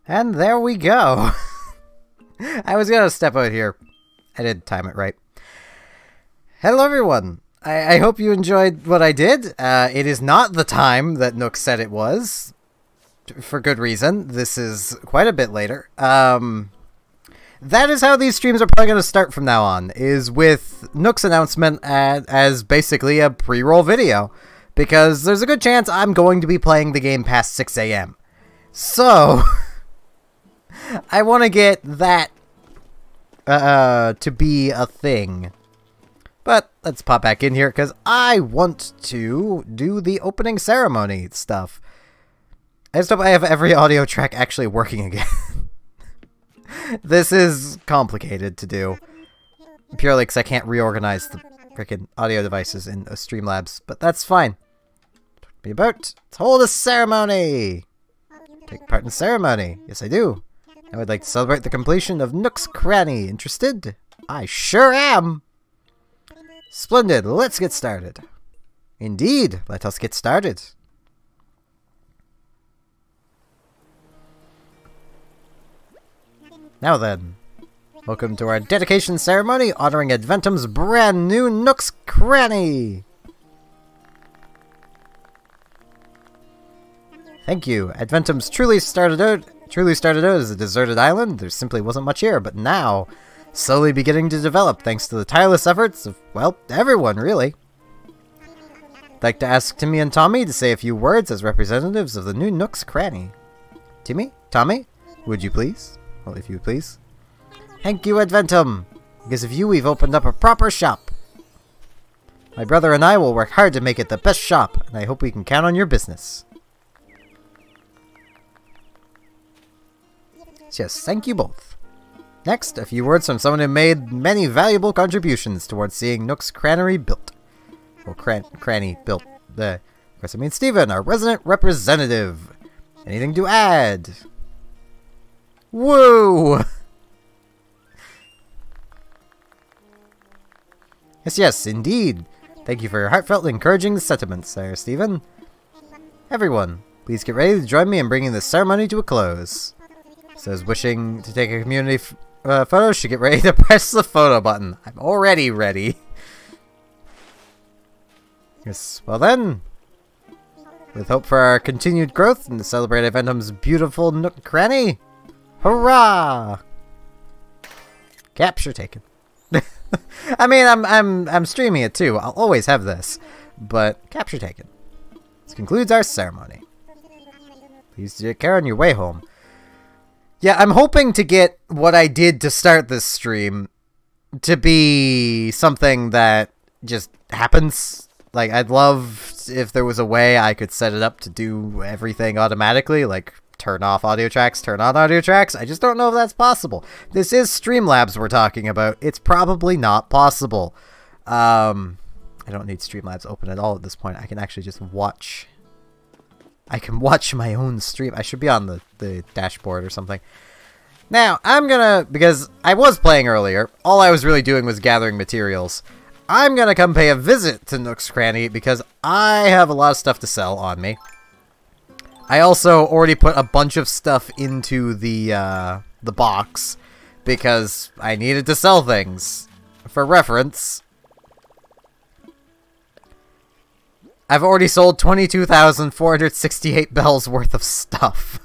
And there we go. I was gonna step out here. I didn't time it right. Hello everyone. I hope you enjoyed what I did. It is not the time that Nook said it was. For good reason. This is quite a bit later. That is how these streams are probably going to start from now on, is with Nook's announcement as basically a pre-roll video. Because there's a good chance I'm going to be playing the game past 6 AM. So, I want to get that to be a thing. But let's pop back in here, because I want to do the opening ceremony stuff. I just hope I have every audio track actually working again. This is complicated to do. Purely because I can't reorganize the frickin' audio devices in Streamlabs, but that's fine. Talk to me about. Let's hold a ceremony! Take part in the ceremony. Yes, I do. I would like to celebrate the completion of Nook's Cranny. Interested? I sure am! Splendid, let's get started. Indeed, let us get started. Now then, welcome to our dedication ceremony honoring Adventum's brand new Nook's Cranny! Thank you. Adventum's truly started out as a deserted island. There simply wasn't much here, but now, slowly beginning to develop thanks to the tireless efforts of, well, everyone, really. I'd like to ask Timmy and Tommy to say a few words as representatives of the new Nook's Cranny. Timmy? Tommy? Would you please? Well, if you would please. Thank you, Adventum! Because of you, we've opened up a proper shop. My brother and I will work hard to make it the best shop, and I hope we can count on your business. Yes, thank you both. Next, a few words from someone who made many valuable contributions towards seeing Nook's Cranny built. Well, Cranny built. Of course, I mean Steven, our resident representative. Anything to add? Woo! Yes, indeed. Thank you for your heartfelt and encouraging sentiments there, Steven. Everyone, please get ready to join me in bringing this ceremony to a close. Says wishing to take a community photo should get ready to press the photo button. I'm already ready. Yes, well then. With hope for our continued growth and to celebrate Adventum's beautiful Nook Cranny. Hurrah! Capture taken. I mean, I'm streaming it too. I'll always have this, but capture taken. This concludes our ceremony. Please take care on your way home. Yeah, I'm hoping to get what I did to start this stream to be something that just happens. Like, I'd love if there was a way I could set it up to do everything automatically, like turn off audio tracks, turn on audio tracks. I just don't know if that's possible. This is Streamlabs we're talking about. It's probably not possible. I don't need Streamlabs open at all at this point. I can actually just watch. I can watch my own stream. I should be on the dashboard or something. Now, I'm gonna, because I was playing earlier, all I was really doing was gathering materials. I'm gonna come pay a visit to Nook's Cranny because I have a lot of stuff to sell on me. I also already put a bunch of stuff into the box because I needed to sell things. For reference, I've already sold 22,468 bells worth of stuff.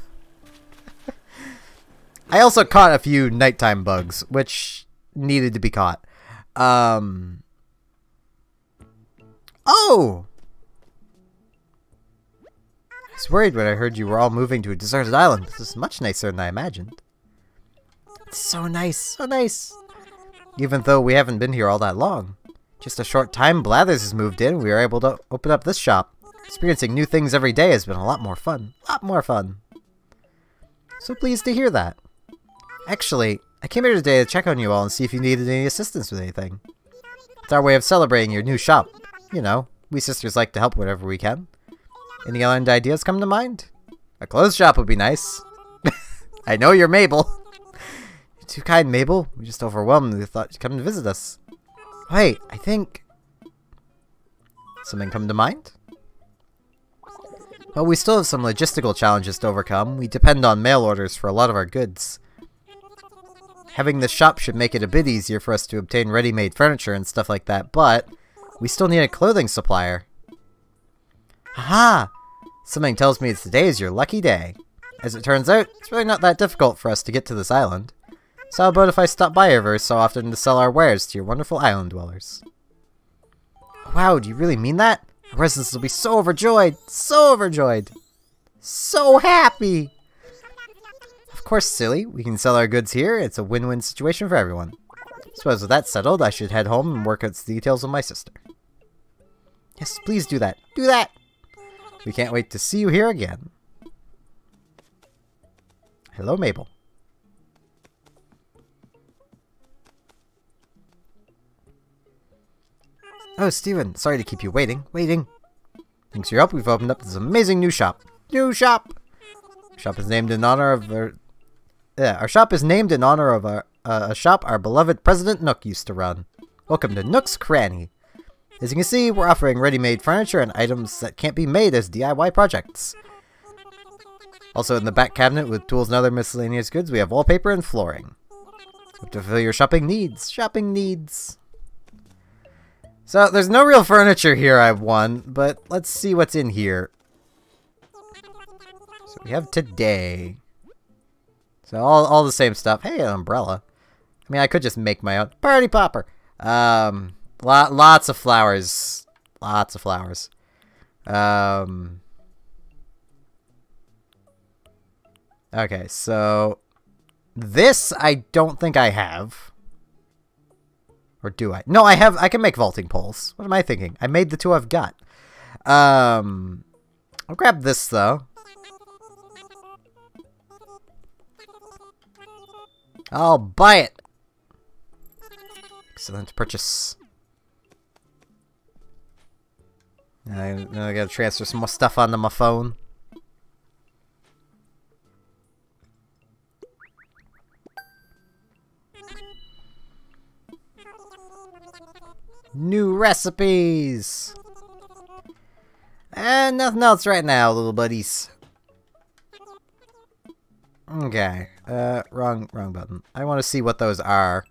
I also caught a few nighttime bugs, which needed to be caught. Oh! I was worried when I heard you were all moving to a deserted island. This is much nicer than I imagined. It's so nice, so nice. Even though we haven't been here all that long. Just a short time, Blathers has moved in, we were able to open up this shop. Experiencing new things every day has been a lot more fun. A lot more fun. So pleased to hear that. Actually, I came here today to check on you all and see if you needed any assistance with anything. It's our way of celebrating your new shop. You know, we sisters like to help wherever we can. Any other ideas come to mind? A clothes shop would be nice. I know you're Mabel. You're too kind, Mabel. We're just overwhelmed we thought you'd come to visit us. Wait, I think... Something come to mind? Well, we still have some logistical challenges to overcome. We depend on mail orders for a lot of our goods. Having this shop should make it a bit easier for us to obtain ready-made furniture and stuff like that, but we still need a clothing supplier. Aha! Something tells me today is your lucky day. As it turns out, it's really not that difficult for us to get to this island. So how about if I stop by every so often to sell our wares to your wonderful island dwellers? Wow, do you really mean that? Our residents will be so overjoyed! So overjoyed! So happy! Of course, silly. We can sell our goods here. It's a win-win situation for everyone. Suppose with that settled, I should head home and work out the details with my sister. Yes, please do that. Do that! We can't wait to see you here again. Hello, Mabel. Oh, Steven, sorry to keep you waiting. Thanks for your help, we've opened up this amazing new shop. New shop! The shop is named in honor of our shop is named in honor of a shop our beloved President Nook used to run. Welcome to Nook's Cranny. As you can see, we're offering ready-made furniture and items that can't be made as DIY projects. Also in the back cabinet with tools and other miscellaneous goods, we have wallpaper and flooring. To fulfill your shopping needs. Shopping needs. So, there's no real furniture here I've won, but let's see what's in here. So we have today. So all the same stuff. Hey, an umbrella. I mean, I could just make my own. Party popper! Lots of flowers. Lots of flowers. Okay, so this I don't think I have. Or do I? No, I have. I can make vaulting poles. What am I thinking? I made the two I've got. I'll grab this though. I'll buy it. Excellent purchase. I gotta transfer some more stuff onto my phone. New recipes! And nothing else right now, little buddies. Okay. Wrong button. I want to see what those are.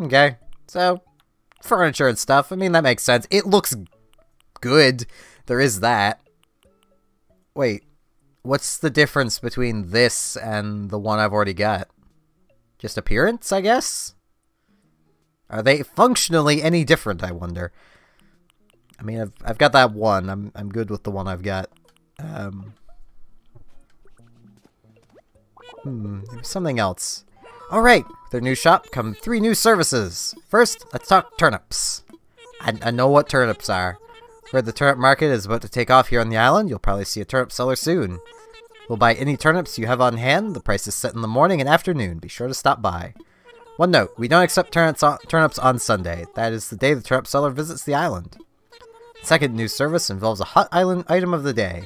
Okay. So, furniture and stuff. I mean, that makes sense. It looks good. There is that. Wait. What's the difference between this and the one I've already got? Just appearance, I guess? Are they functionally any different, I wonder? I mean, I've got that one. I'm good with the one I've got. There's something else. Alright, with their new shop come 3 new services. First, let's talk turnips. I know what turnips are. Heard the turnip market is about to take off here on the island. You'll probably see a turnip seller soon. We'll buy any turnips you have on hand. The price is set in the morning and afternoon. Be sure to stop by. One note, we don't accept turnips on Sunday. That is the day the turnip seller visits the island. Second new service involves a hot island item of the day.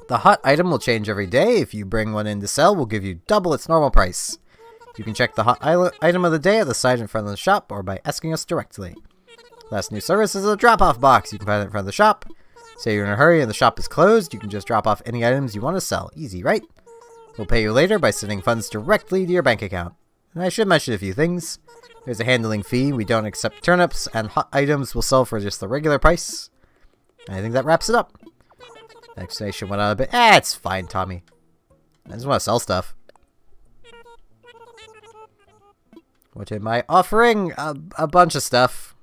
The hot item will change every day. If you bring one in to sell, we'll give you double its normal price. You can check the hot item of the day at the sign in front of the shop or by asking us directly. Last new service is a drop-off box. You can find it in front of the shop. Say you're in a hurry and the shop is closed, you can just drop off any items you want to sell. Easy, right? We'll pay you later by sending funds directly to your bank account. And I should mention a few things. There's a handling fee. We don't accept turnips, and hot items will sell for just the regular price. And I think that wraps it up. The explanation went on a bit. It's fine, Tommy. I just want to sell stuff. What am I offering? A bunch of stuff.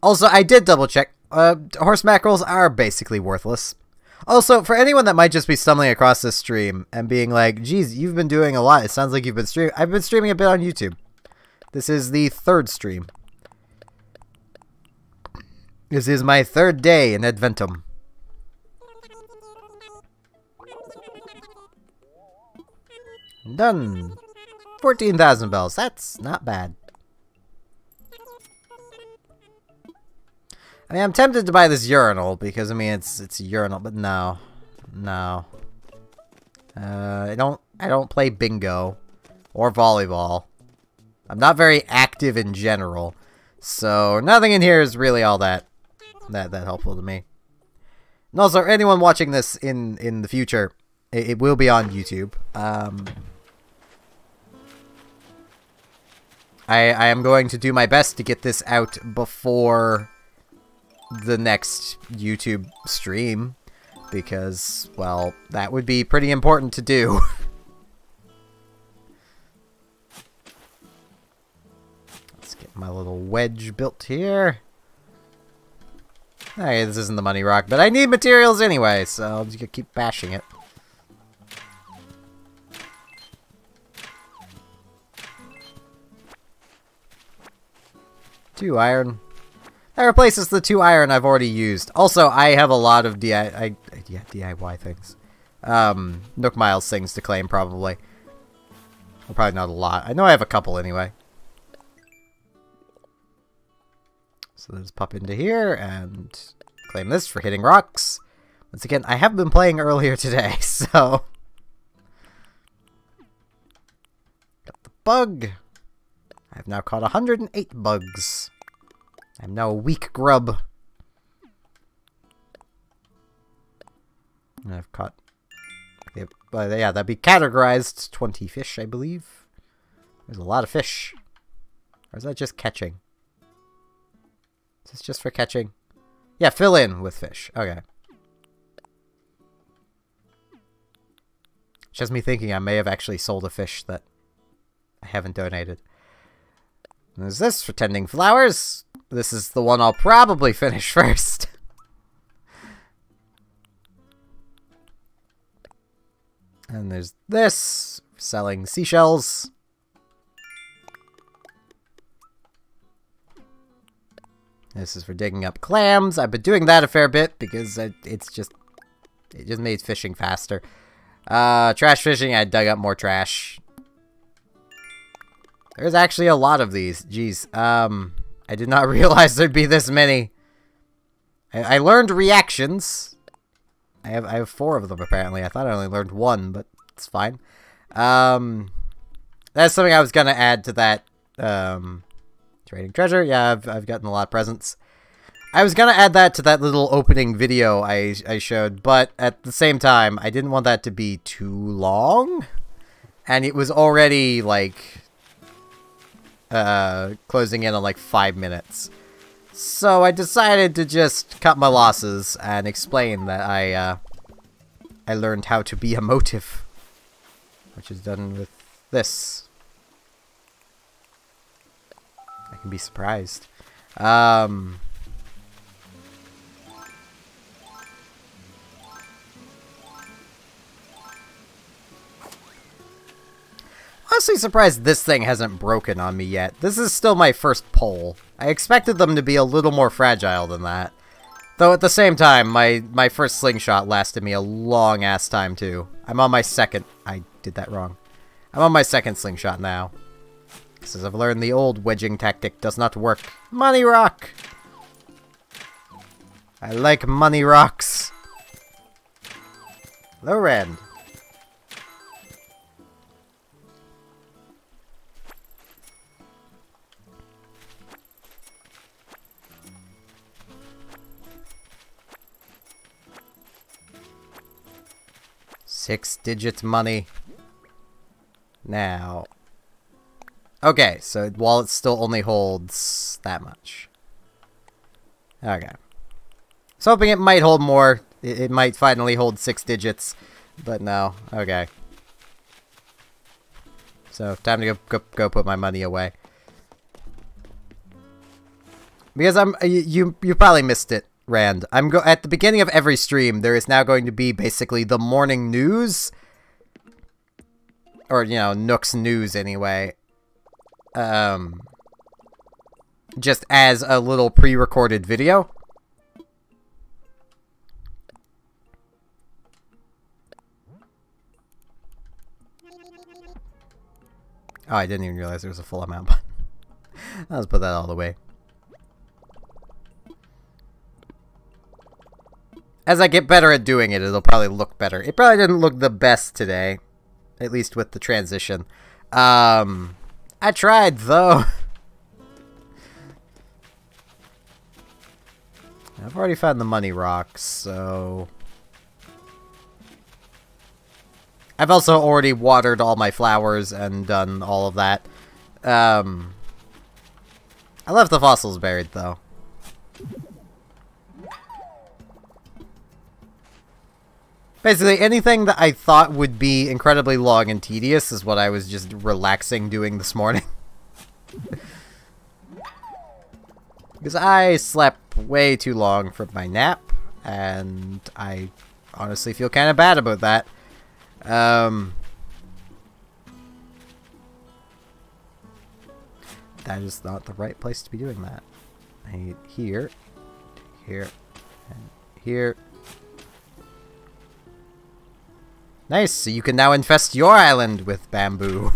Also, I did double check. Horse mackerels are basically worthless. Also, for anyone that might just be stumbling across this stream and being like, geez, you've been doing a lot. It sounds like you've been streaming. I've been streaming a bit on YouTube. This is the 3rd stream. This is my 3rd day in Adventum. Done. 14,000 bells. That's not bad. I mean, I'm tempted to buy this urinal because, I mean, it's a urinal, but no. No. I don't play bingo or volleyball. I'm not very active in general, so nothing in here is really all that helpful to me. And also, anyone watching this in the future, it will be on YouTube. I am going to do my best to get this out before the next YouTube stream, because, well, that would be pretty important to do. Let's get my little wedge built here. Hey, this isn't the money rock, but I need materials anyway, so I'll just keep bashing it. Two iron. That replaces the 2 iron I've already used. Also, I have a lot of DIY things. Nook Miles things to claim, probably. Well, probably not a lot. I know I have a couple anyway. So let's pop into here and claim this for hitting rocks. Once again, I have been playing earlier today, so bug. I've now caught 108 bugs. I'm now a weak grub. And I've caught... yeah, that'd be categorized 20 fish, I believe. There's a lot of fish. Or is that just catching? Is this just for catching? Yeah, fill in with fish. Okay. It's just me thinking I may have actually sold a fish that I haven't donated. And there's this for tending flowers. This is the one I'll probably finish first. And there's this, selling seashells. This is for digging up clams. I've been doing that a fair bit because it just made fishing faster. Trash fishing, I dug up more trash. There's actually a lot of these. Jeez. I did not realize there'd be this many. I learned reactions. I have 4 of them apparently. I thought I only learned 1, but it's fine. That's something I was gonna add to that. Trading treasure. Yeah, I've gotten a lot of presents. I was gonna add that to that little opening video I showed, but at the same time, I didn't want that to be too long, and it was already like closing in on like 5 minutes. So I decided to just cut my losses and explain that I learned how to be emotive, which is done with this. I can be surprised. Honestly surprised this thing hasn't broken on me yet. This is still my first pole. I expected them to be a little more fragile than that. Though at the same time, my first slingshot lasted me a long-ass time too. I'm on my second... I did that wrong. I'm on my second slingshot now. Because I've learned the old wedging tactic does not work. Money rock! I like money rocks. Low end. Six-digit money. Now. Okay, so wallet still only holds that much. Okay. So hoping it might hold more. It might finally hold 6 digits, but no. Okay. So time to go put my money away. Because you probably missed it, Rand. At the beginning of every stream, there is now going to be basically the morning news, or you know, Nook's news anyway. Just as a little pre-recorded video. Oh, I didn't even realize there was a full amount button. Let's put that all the way. As I get better at doing it, it'll probably look better. It probably didn't look the best today. At least with the transition. I tried, though. I've already found the money rocks, so... I've also already watered all my flowers and done all of that. I left the fossils buried, though. Basically, anything that I thought would be incredibly long and tedious is what I was just relaxing doing this morning. Because I slept way too long from my nap, and I honestly feel kind of bad about that. That is not the right place to be doing that. I need here, here, and here. Nice, so you can now infest your island with bamboo.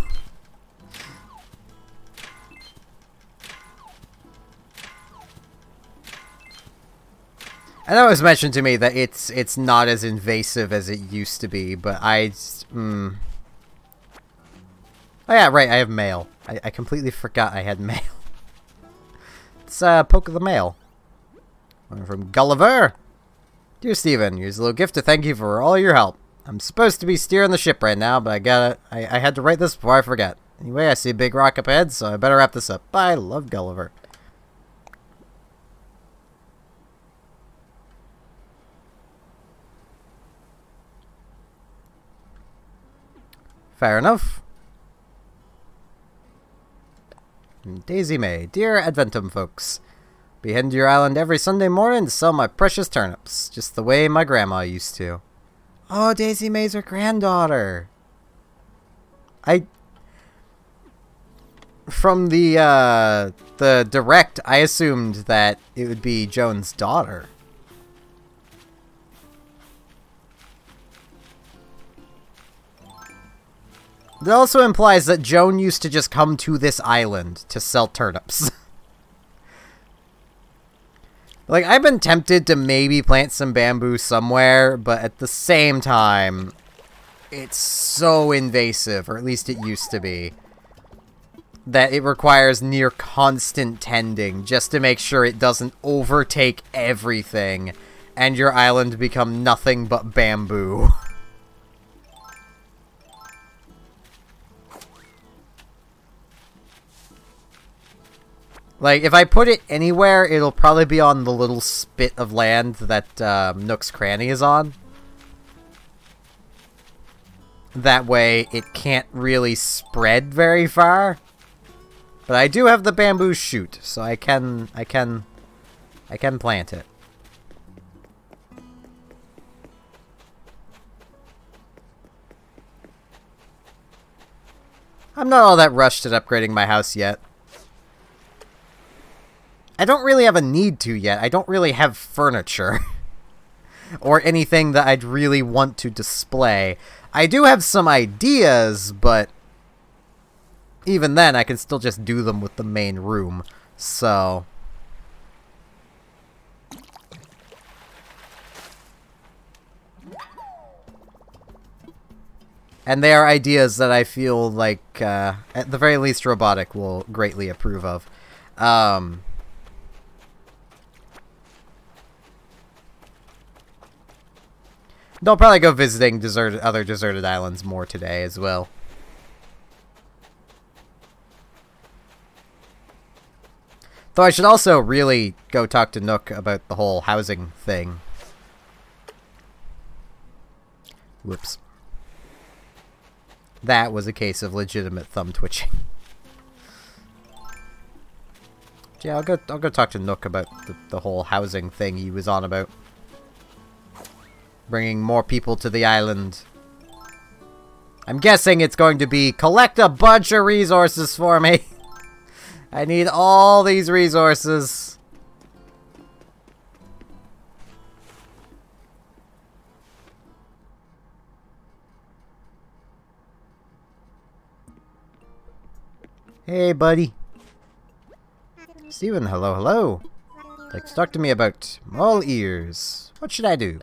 I know it was mentioned to me that it's not as invasive as it used to be, but Oh yeah, right, I have mail. I completely forgot I had mail. Let's poke the mail. One from Gulliver. Dear Steven, here's a little gift to thank you for all your help. I'm supposed to be steering the ship right now, but I had to write this before I forget. Anyway, I see a big rock up ahead, so I better wrap this up. Bye, love, Gulliver. Fair enough. Daisy May. Dear Adventum folks, be heading to your island every Sunday morning to sell my precious turnips, just the way my grandma used to. Oh, Daisy May's her granddaughter. From the direct, I assumed that it would be Joan's daughter. It also implies that Joan used to just come to this island to sell turnips. Like, I've been tempted to maybe plant some bamboo somewhere, but at the same time, it's so invasive, or at least it used to be, that it requires near constant tending just to make sure it doesn't overtake everything and your island become nothing but bamboo. Like, if I put it anywhere, it'll probably be on the little spit of land that Nook's Cranny is on. That way, it can't really spread very far. But I do have the bamboo shoot, so I can plant it. I'm not all that rushed at upgrading my house yet. I don't really have a need to yet. I don't really have furniture. Or anything that I'd really want to display. I do have some ideas, but even then, I can still just do them with the main room. So and they are ideas that I feel like, at the very least, Robotic will greatly approve of. They'll probably go visiting other deserted islands more today as well. Though I should also really go talk to Nook about the whole housing thing. Whoops. That was a case of legitimate thumb twitching. Yeah, I'll go talk to Nook about the whole housing thing he was on about. Bringing more people to the island. I'm guessing it's going to be collect a bunch of resources for me. I need all these resources. Hey, buddy. Steven, hello, hello. Like to talk to me about all ears. What should I do?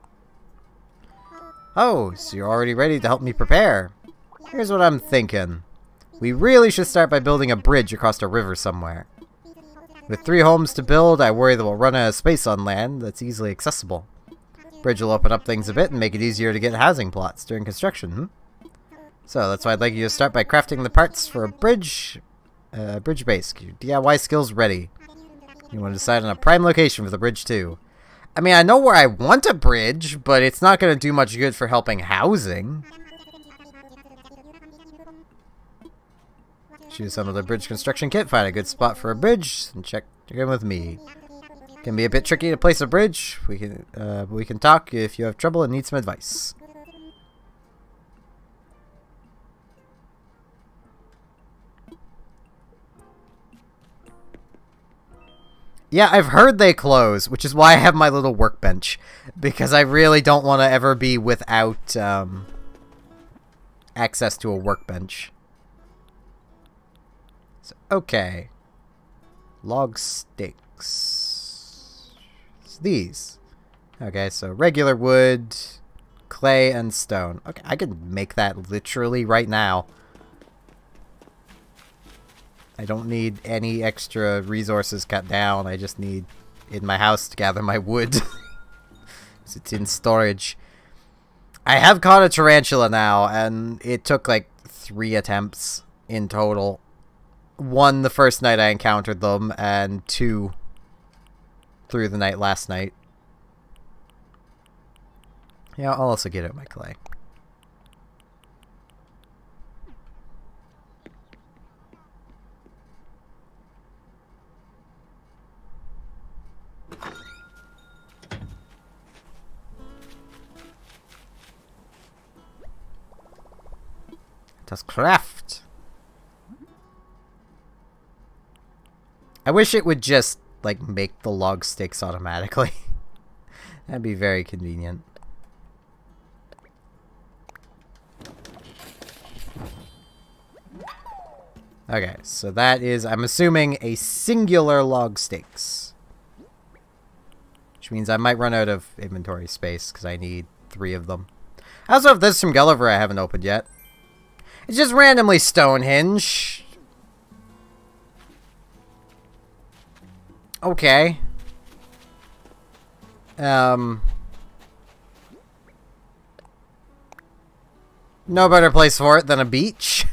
Oh, so you're already ready to help me prepare. Here's what I'm thinking. We really should start by building a bridge across a river somewhere. With 3 homes to build, I worry that we'll run out of space on land that's easily accessible. Bridge will open up things a bit and make it easier to get housing plots during construction. So that's why I'd like you to start by crafting the parts for a bridge base. Your DIY skills ready. You want to decide on a prime location for the bridge too. I mean, I know where I want a bridge, but it's not going to do much good for helping housing. Choose some of the bridge construction kit, find a good spot for a bridge, and check in with me. Can be a bit tricky to place a bridge. We can talk if you have trouble and need some advice. Yeah, I've heard they close, which is why I have my little workbench. Because I really don't want to ever be without access to a workbench. So, okay. Log stakes. It's these. Okay, so regular wood, clay, and stone. Okay, I can make that literally right now. I don't need any extra resources cut down. I just need in my house to gather my wood. It's in storage. I have caught a tarantula now, and it took like 3 attempts in total. 1 the first night I encountered them, and 2 through the night last night. Yeah, I'll also get out my clay. Does craft. I wish it would just, like, make the log sticks automatically. That'd be very convenient. Okay, so that is, I'm assuming, a singular log sticks. Which means I might run out of inventory space, because I need 3 of them. I also have this from Gulliver I haven't opened yet. It's just randomly Stonehenge. Okay. No better place for it than a beach.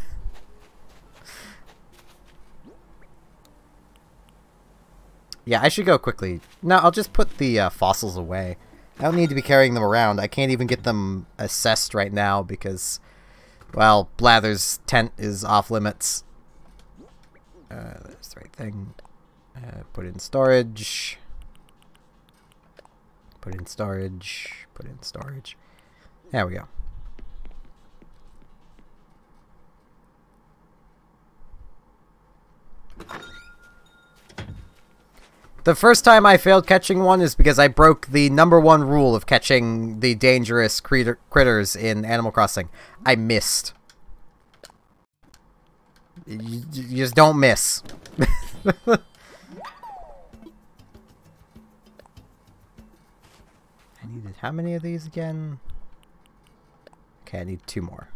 Yeah, I should go quickly. No, I'll just put the fossils away. I don't need to be carrying them around. I can't even get them assessed right now because... well, Blather's tent is off limits. That's the right thing. Put in storage. Put in storage. Put in storage. There we go. The first time I failed catching one is because I broke the #1 rule of catching the dangerous critters in Animal Crossing. I missed. You just don't miss. I needed how many of these again? Okay, I need 2 more.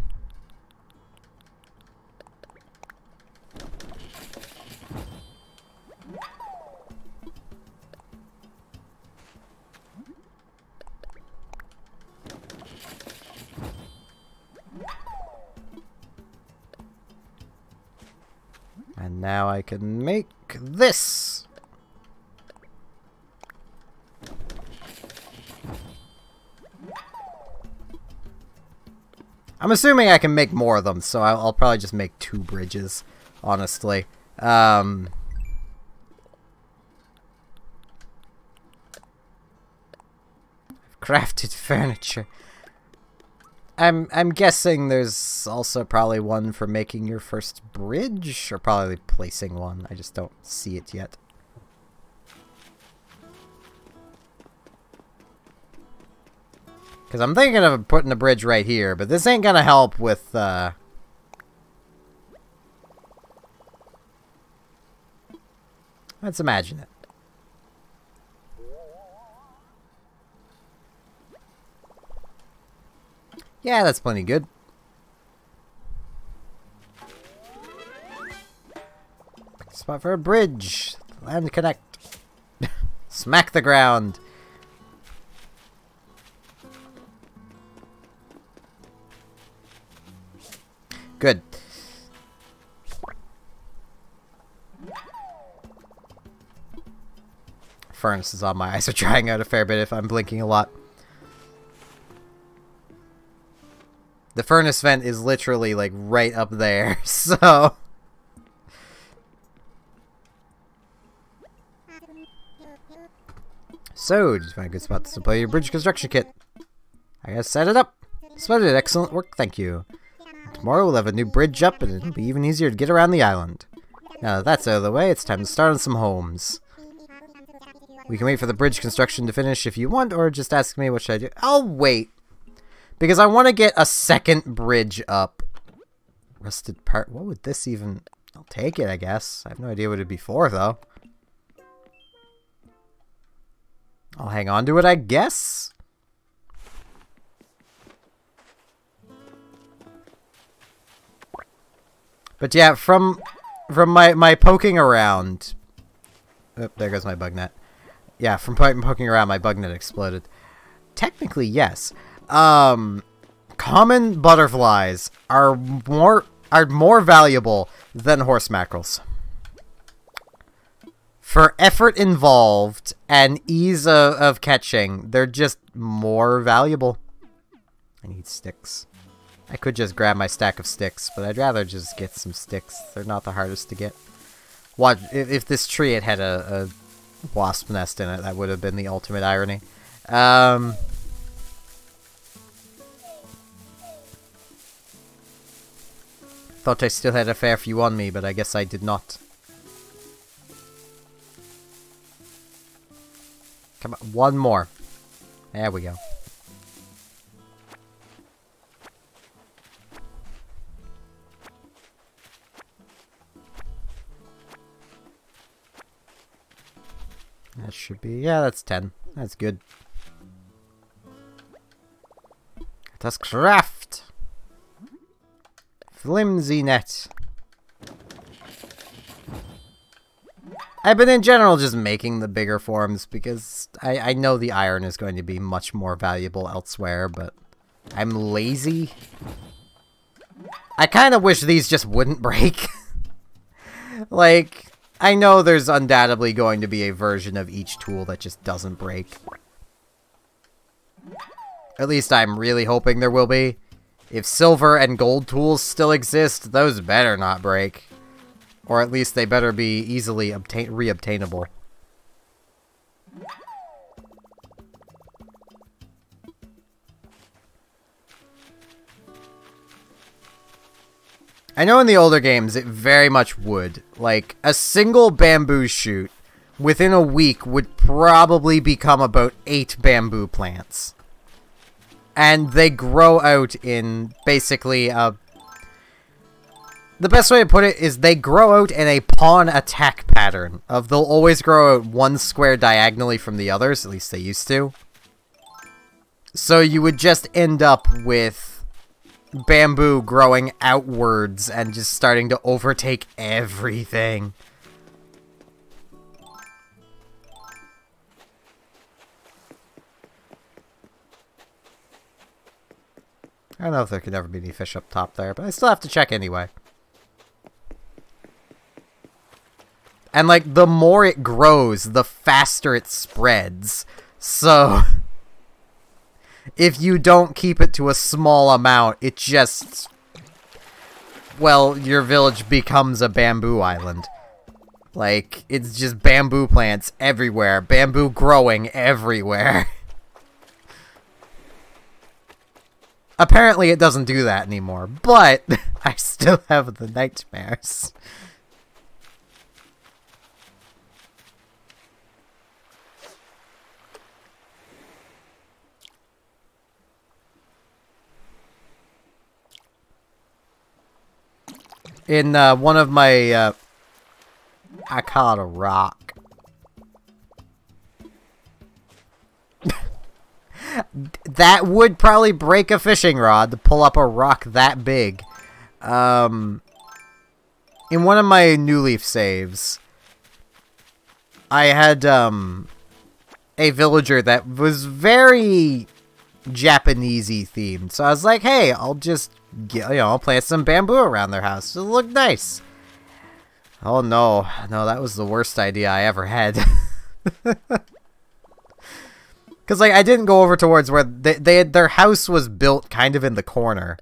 And now I can make this. I'm assuming I can make more of them, so I'll probably just make 2 bridges, honestly. I've crafted furniture. I'm guessing there's also probably one for making your first bridge, or probably placing one. I just don't see it yet. Because I'm thinking of putting a bridge right here, but this ain't gonna help with, let's imagine it. Yeah, that's plenty good. Spot for a bridge. Land connect. Smack the ground. Good. Furnaces on my eyes are drying out a fair bit if I'm blinking a lot. The furnace vent is literally, like, right up there, so... So, did you find a good spot to deploy your bridge construction kit? I gotta set it up. Spotted, excellent work, thank you. Tomorrow we'll have a new bridge up, and it'll be even easier to get around the island. Now that that's out of the way, it's time to start on some homes. We can wait for the bridge construction to finish if you want, or just ask me what should I do. I'll wait. Because I want to get a second bridge up. Rusted part. What would this even... I'll take it, I guess. I have no idea what it'd be for, though. I'll hang on to it, I guess. But yeah, from from my poking around... Oh, there goes my bug net. Yeah, from poking around, my bug net exploded. Technically, yes. Common butterflies are more valuable than horse mackerels. For effort involved and ease of catching, they're just more valuable. I need sticks. I could just grab my stack of sticks, but I'd rather just get some sticks. They're not the hardest to get. What if this tree had a wasp nest in it? That would have been the ultimate irony. Thought I still had a fair few on me, but I guess I did not. Come on, one more. There we go. That should be, yeah, that's 10. That's good. Let us craft! Flimsy net. I've been in general just making the bigger forms because I know the iron is going to be much more valuable elsewhere, but I'm lazy. I kind of wish these just wouldn't break. Like, I know there's undoubtedly going to be a version of each tool that just doesn't break. At least I'm really hoping there will be. If silver and gold tools still exist, those better not break. Or at least they better be easily re-obtainable. I know in the older games it very much would. Like, a single bamboo shoot within a week would probably become about 8 bamboo plants. And they grow out in basically a... The best way to put it is they grow out in a pawn attack pattern. Of they'll always grow out one square diagonally from the others, at least they used to. So you would just end up with bamboo growing outwards and just starting to overtake everything. I don't know if there could ever be any fish up top there, but I still have to check anyway. And, like, the more it grows, the faster it spreads. So, if you don't keep it to a small amount, it just... Well, your village becomes a bamboo island. Like, it's just bamboo plants everywhere. Bamboo growing everywhere. Apparently it doesn't do that anymore, but I still have the nightmares. In one of my, I call it a rock. That would probably break a fishing rod to pull up a rock that big. In one of my New Leaf saves, I had a villager that was very Japanesey themed. So I was like, hey, I'll just get, I'll plant some bamboo around their house. It'll look nice. Oh no, no, that was the worst idea I ever had. Because, like, I didn't go over towards where their house was built kind of in the corner.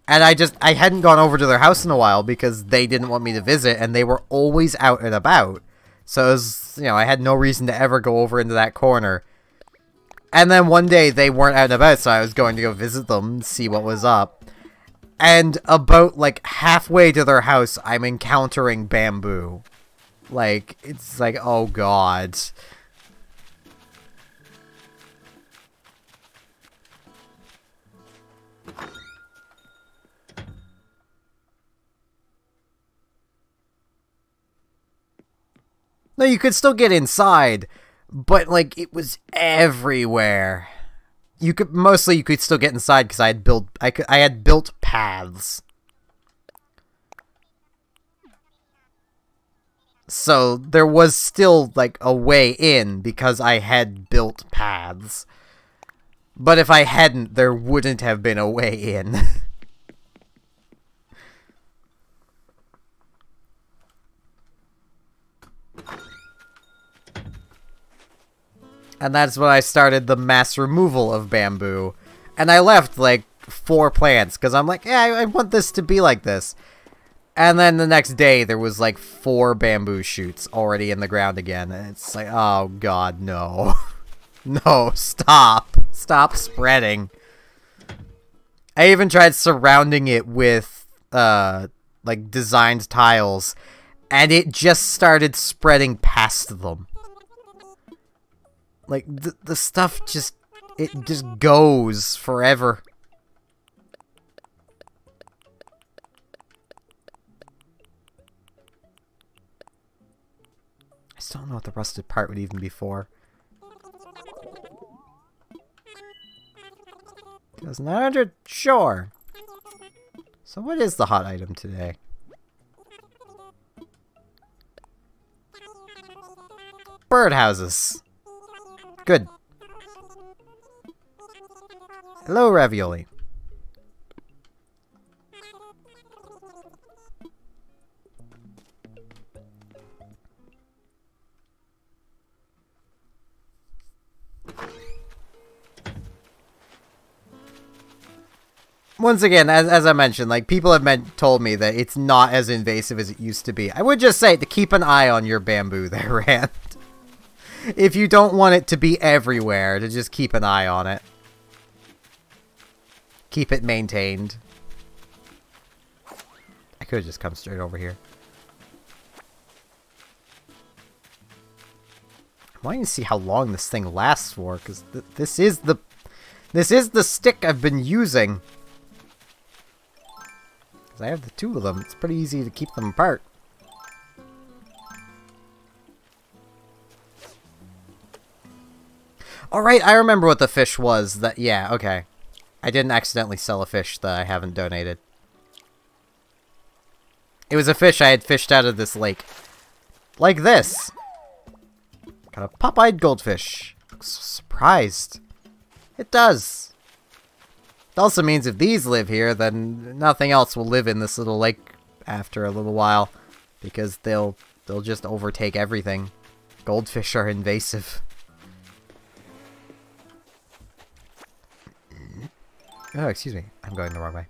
And I hadn't gone over to their house in a while because they didn't want me to visit and they were always out and about. So it was, I had no reason to ever go over into that corner. And then one day they weren't out and about, so I was going to go visit them and see what was up. And about, like, halfway to their house, I'm encountering bamboo. Like, it's like, oh god. No, you could still get inside, but, like, it was everywhere. You could still get inside because I had built paths. So there was still, like, a way in because I had built paths. But if I hadn't, there wouldn't have been a way in. And that's when I started the mass removal of bamboo. And I left, like, 4 plants, because I'm like, yeah, I want this to be like this. And then the next day, there was, like, 4 bamboo shoots already in the ground again. And it's like, oh god, no. No, stop. Stop spreading. I even tried surrounding it with, like, designed tiles. And it just started spreading past them. Like, the stuff just, it just goes forever. I still don't know what the rusted part would even be for. 2,900? Sure. So what is the hot item today? Birdhouses. Good. Hello, ravioli. Once again, as I mentioned, like, people have told me that it's not as invasive as it used to be. I would just say to keep an eye on your bamboo there, Rand. If you don't want it to be everywhere, to just keep an eye on it. Keep it maintained. I could have just come straight over here. I'm wanting to see how long this thing lasts for, because this is the stick I've been using. Because I have the 2 of them. It's pretty easy to keep them apart. Alright, I remember what the fish was. Yeah, okay. I didn't accidentally sell a fish that I haven't donated. It was a fish I had fished out of this lake. Like this. Got a pop-eyed goldfish. Looks so surprised. It does. It also means if these live here, then nothing else will live in this little lake after a little while. Because they'll just overtake everything. Goldfish are invasive. Oh, excuse me. I'm going the wrong way.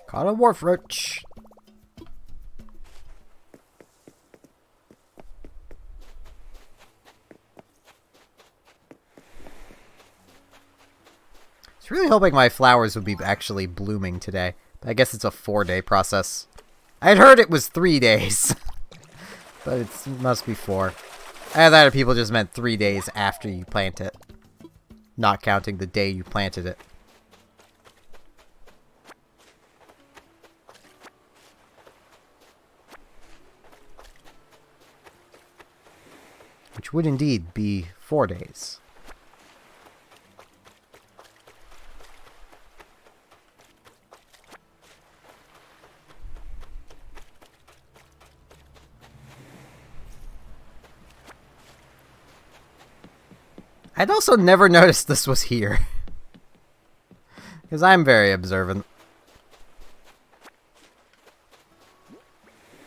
Caught a wharf roach. I was really hoping my flowers would be actually blooming today. I guess it's a 4-day process. I'd heard it was 3 days. But it must be 4. Either people just meant 3 days after you plant it. Not counting the day you planted it. Which would indeed be 4 days. I'd also never noticed this was here. Because I'm very observant.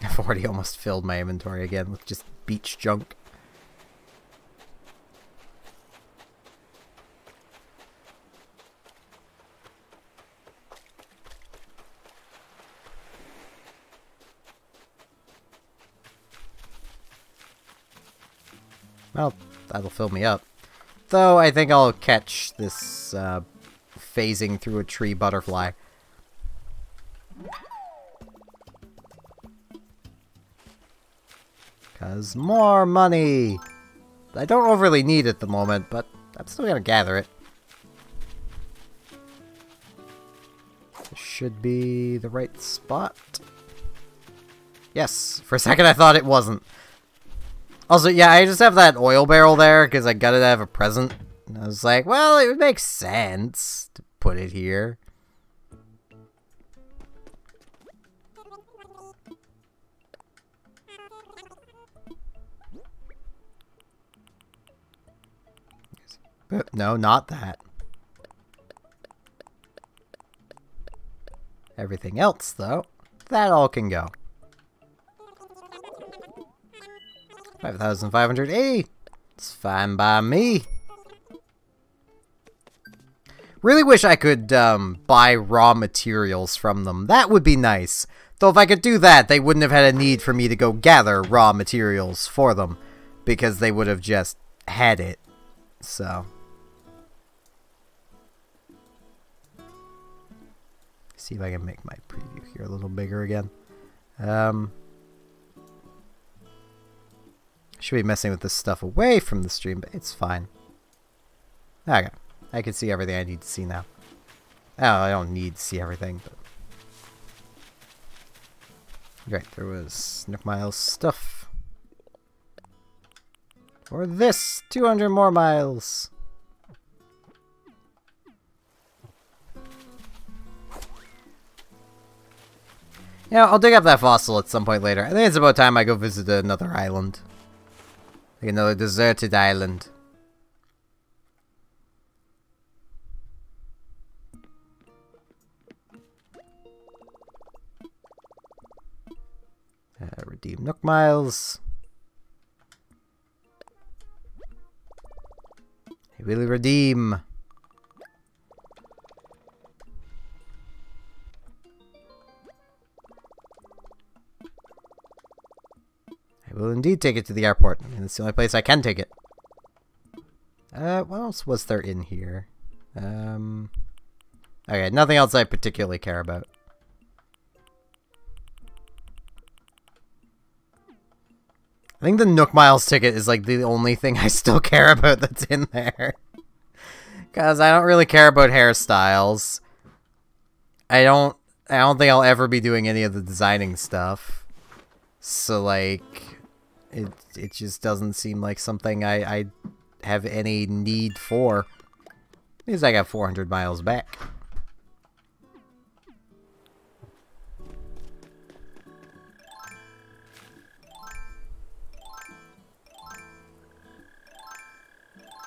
I've already almost filled my inventory again with just beach junk. Well, that'll fill me up. Though, I think I'll catch this, phasing through a tree butterfly. Because more money! I don't overly need it at the moment, but I'm still gonna gather it. This should be the right spot. Yes, for a second I thought it wasn't. Also, yeah, I just have that oil barrel there because I got it out of a present. And I was like, well, it would make sense to put it here. No, not that. Everything else, though, that all can go. 5,580. It's fine by me. Really wish I could buy raw materials from them. That would be nice. Though if I could do that, they wouldn't have had a need for me to go gather raw materials for them. Because they would have just had it. So. See if I can make my preview here a little bigger again. Should be messing with this stuff away from the stream, but it's fine. Okay. I can see everything I need to see now. Oh, I don't need to see everything, but... Right, there was Nook Miles stuff. For this, 200 more miles. Yeah, I'll dig up that fossil at some point later. I think it's about time I go visit another island. Like another deserted island. Redeem Nook Miles. I will redeem. I will indeed take it to the airport. I mean, it's the only place I can take it. What else was there in here? Okay, nothing else I particularly care about. I think the Nook Miles ticket is like the only thing I still care about that's in there. Because I don't really care about hairstyles. I don't think I'll ever be doing any of the designing stuff. So like it just doesn't seem like something I have any need for. Because I got 400 miles back.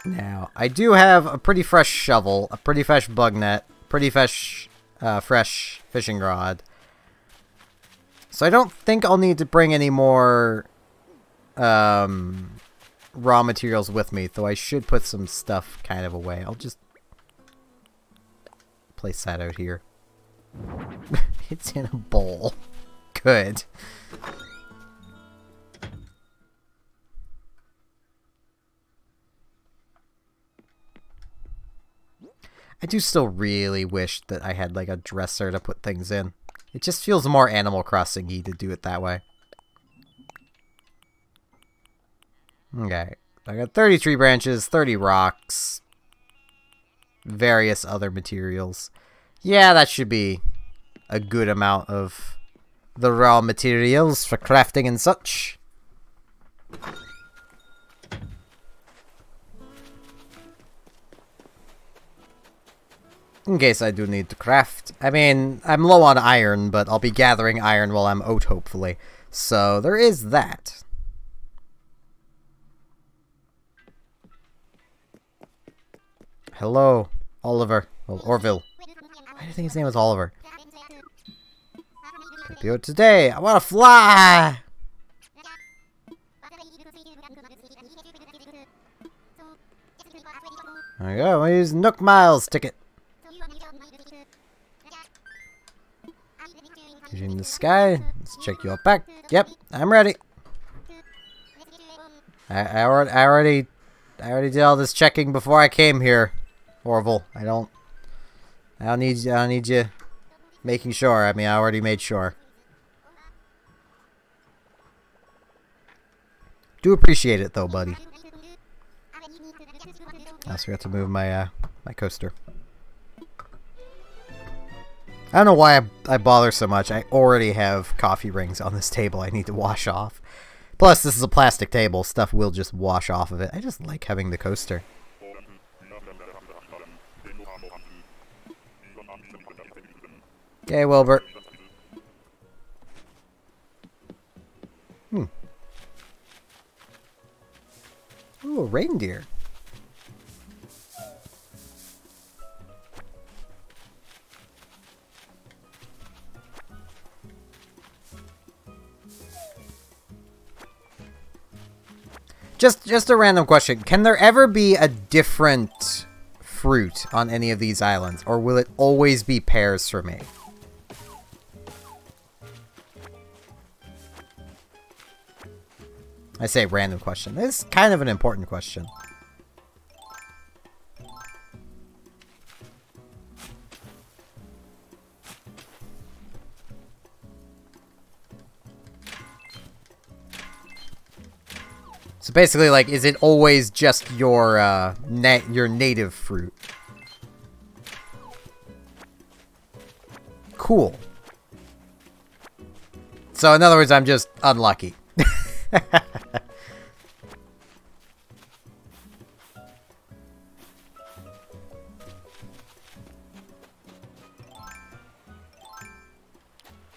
Now, I do have a pretty fresh shovel, a pretty fresh bug net, pretty fresh fishing rod. So I don't think I'll need to bring any more raw materials with me, though I should put some stuff kind of away. I'll just place that out here. It's in a bowl. Good. I do still really wish that I had like a dresser to put things in. It just feels more Animal Crossing-y to do it that way. Okay. I got 30 tree branches, 30 rocks, various other materials. Yeah, that should be a good amount of the raw materials for crafting and such. In case I do need to craft. I mean, I'm low on iron, but I'll be gathering iron while I'm out, hopefully. So, there is that. Hello, Oliver. Well, Orville. Why do you think his name was Oliver? Computer today. I want to fly! There we go. I'm gonna use Nook Miles ticket. In the sky. Let's check your back. Yep, I'm ready. I already did all this checking before I came here, Orville. I don't need you making sure. I mean, I already made sure. Do appreciate it though, buddy. I also got to move my my coaster. I don't know why I bother so much. I already have coffee rings on this table I need to wash off. Plus, this is a plastic table. Stuff will just wash off of it. I just like having the coaster. Okay, Wilbur. Ooh, a reindeer. Just a random question. Can there ever be a different fruit on any of these islands? Or will it always be pears for me? I say random question. This is kind of an important question. So basically, like, is it always just your native fruit? Cool. So in other words, I'm just unlucky.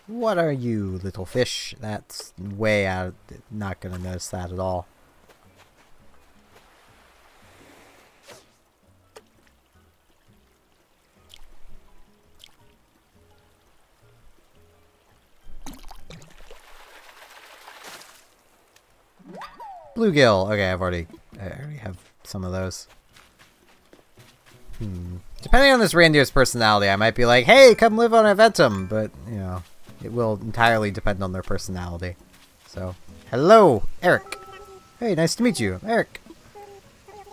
What are you, little fish? That's way out. Not gonna notice that at all. Bluegill. Okay, I already have some of those. Depending on this reindeer's personality, I might be like, hey, come live on Aventum, but, you know, it will entirely depend on their personality. So, hello, Eric. Hey, nice to meet you, Eric.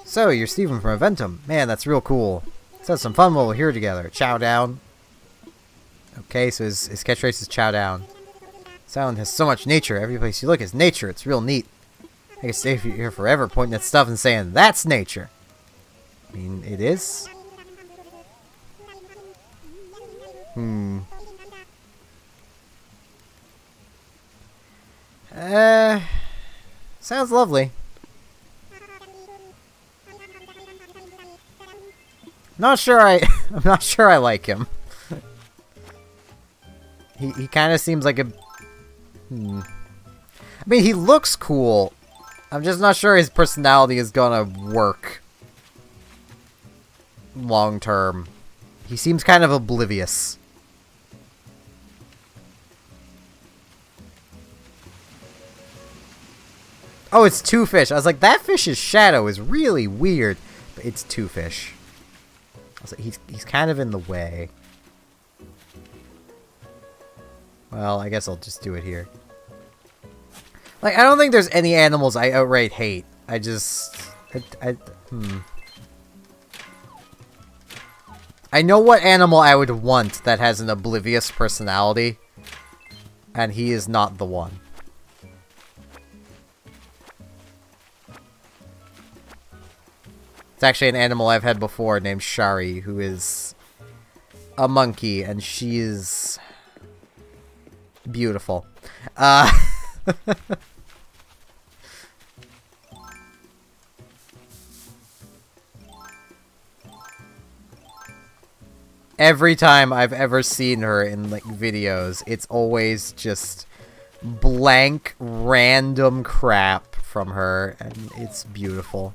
So, you're Steven from Aventum. Man, that's real cool. Let's have some fun while we're here together. Chow down. Okay, so his catchphrase is chow down. This island has so much nature. Every place you look is nature. It's real neat. I could stay here forever pointing at stuff and saying, that's nature. I mean, it is. Sounds lovely. I'm not sure I like him. He kind of seems like a... I mean, he looks cool. I'm just not sure his personality is gonna work long term. He seems kind of oblivious. Oh, it's two fish. I was like, that fish's shadow is really weird. But it's two fish. I was like, he's kind of in the way. Well, I guess I'll just do it here. Like, I don't think there's any animals I outright hate. I just... I know what animal I would want that has an oblivious personality. And he is not the one. It's actually an animal I've had before named Shari, who is a monkey, and she is beautiful. Every time I've ever seen her in, like, videos, it's always just blank, random crap from her, and it's beautiful.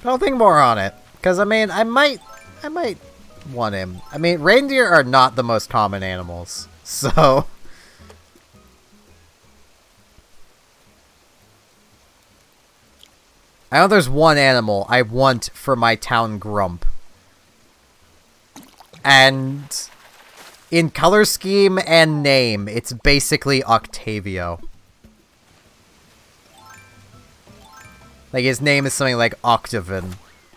I'll think more on it, because, I mean, I might want him. I mean, reindeer are not the most common animals, so... I know there's one animal I want for my town grump. And in color scheme and name, it's basically Octavio. Like, his name is something like Octavian.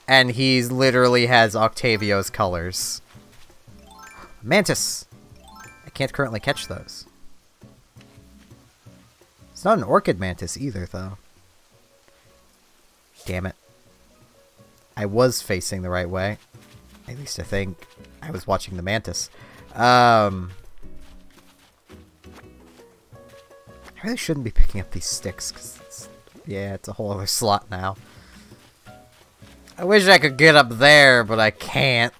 And he literally has Octavio's colors. Mantis! I can't currently catch those. It's not an orchid mantis either, though. Damn it. I was facing the right way. At least I think. I was watching the mantis. I really shouldn't be picking up these sticks, because yeah, it's a whole other slot now. I wish I could get up there, but I can't.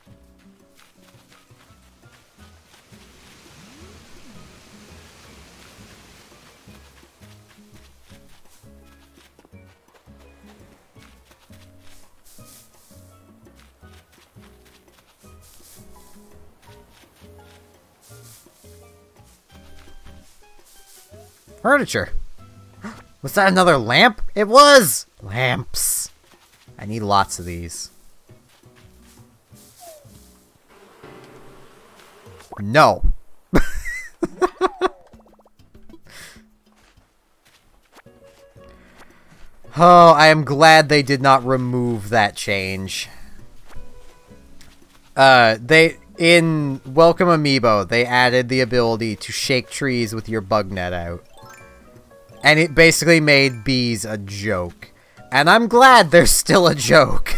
Furniture. Was that another lamp? It was! Lamps. I need lots of these. No. Oh, I am glad they did not remove that change. In Welcome Amiibo, they added the ability to shake trees with your bug net out. And it basically made bees a joke. And I'm glad they're still a joke.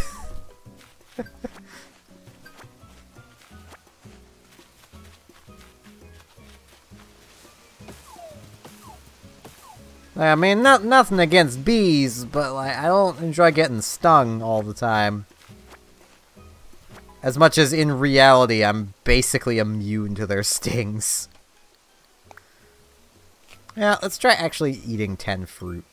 I mean, nothing against bees, but like, I don't enjoy getting stung all the time. As much as in reality, I'm basically immune to their stings. Yeah, let's try actually eating 10 fruit.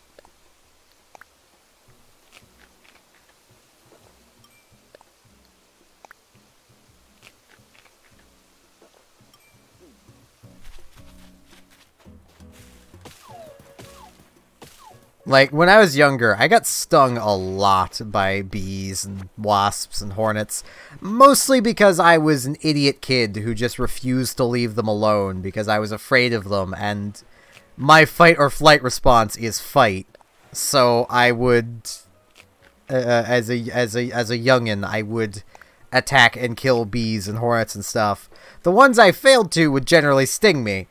Like, when I was younger, I got stung a lot by bees and wasps and hornets. Mostly because I was an idiot kid who just refused to leave them alone because I was afraid of them, and my fight or flight response is fight. So I would, as a youngin', I would attack and kill bees and hornets and stuff. The ones I failed to would generally sting me.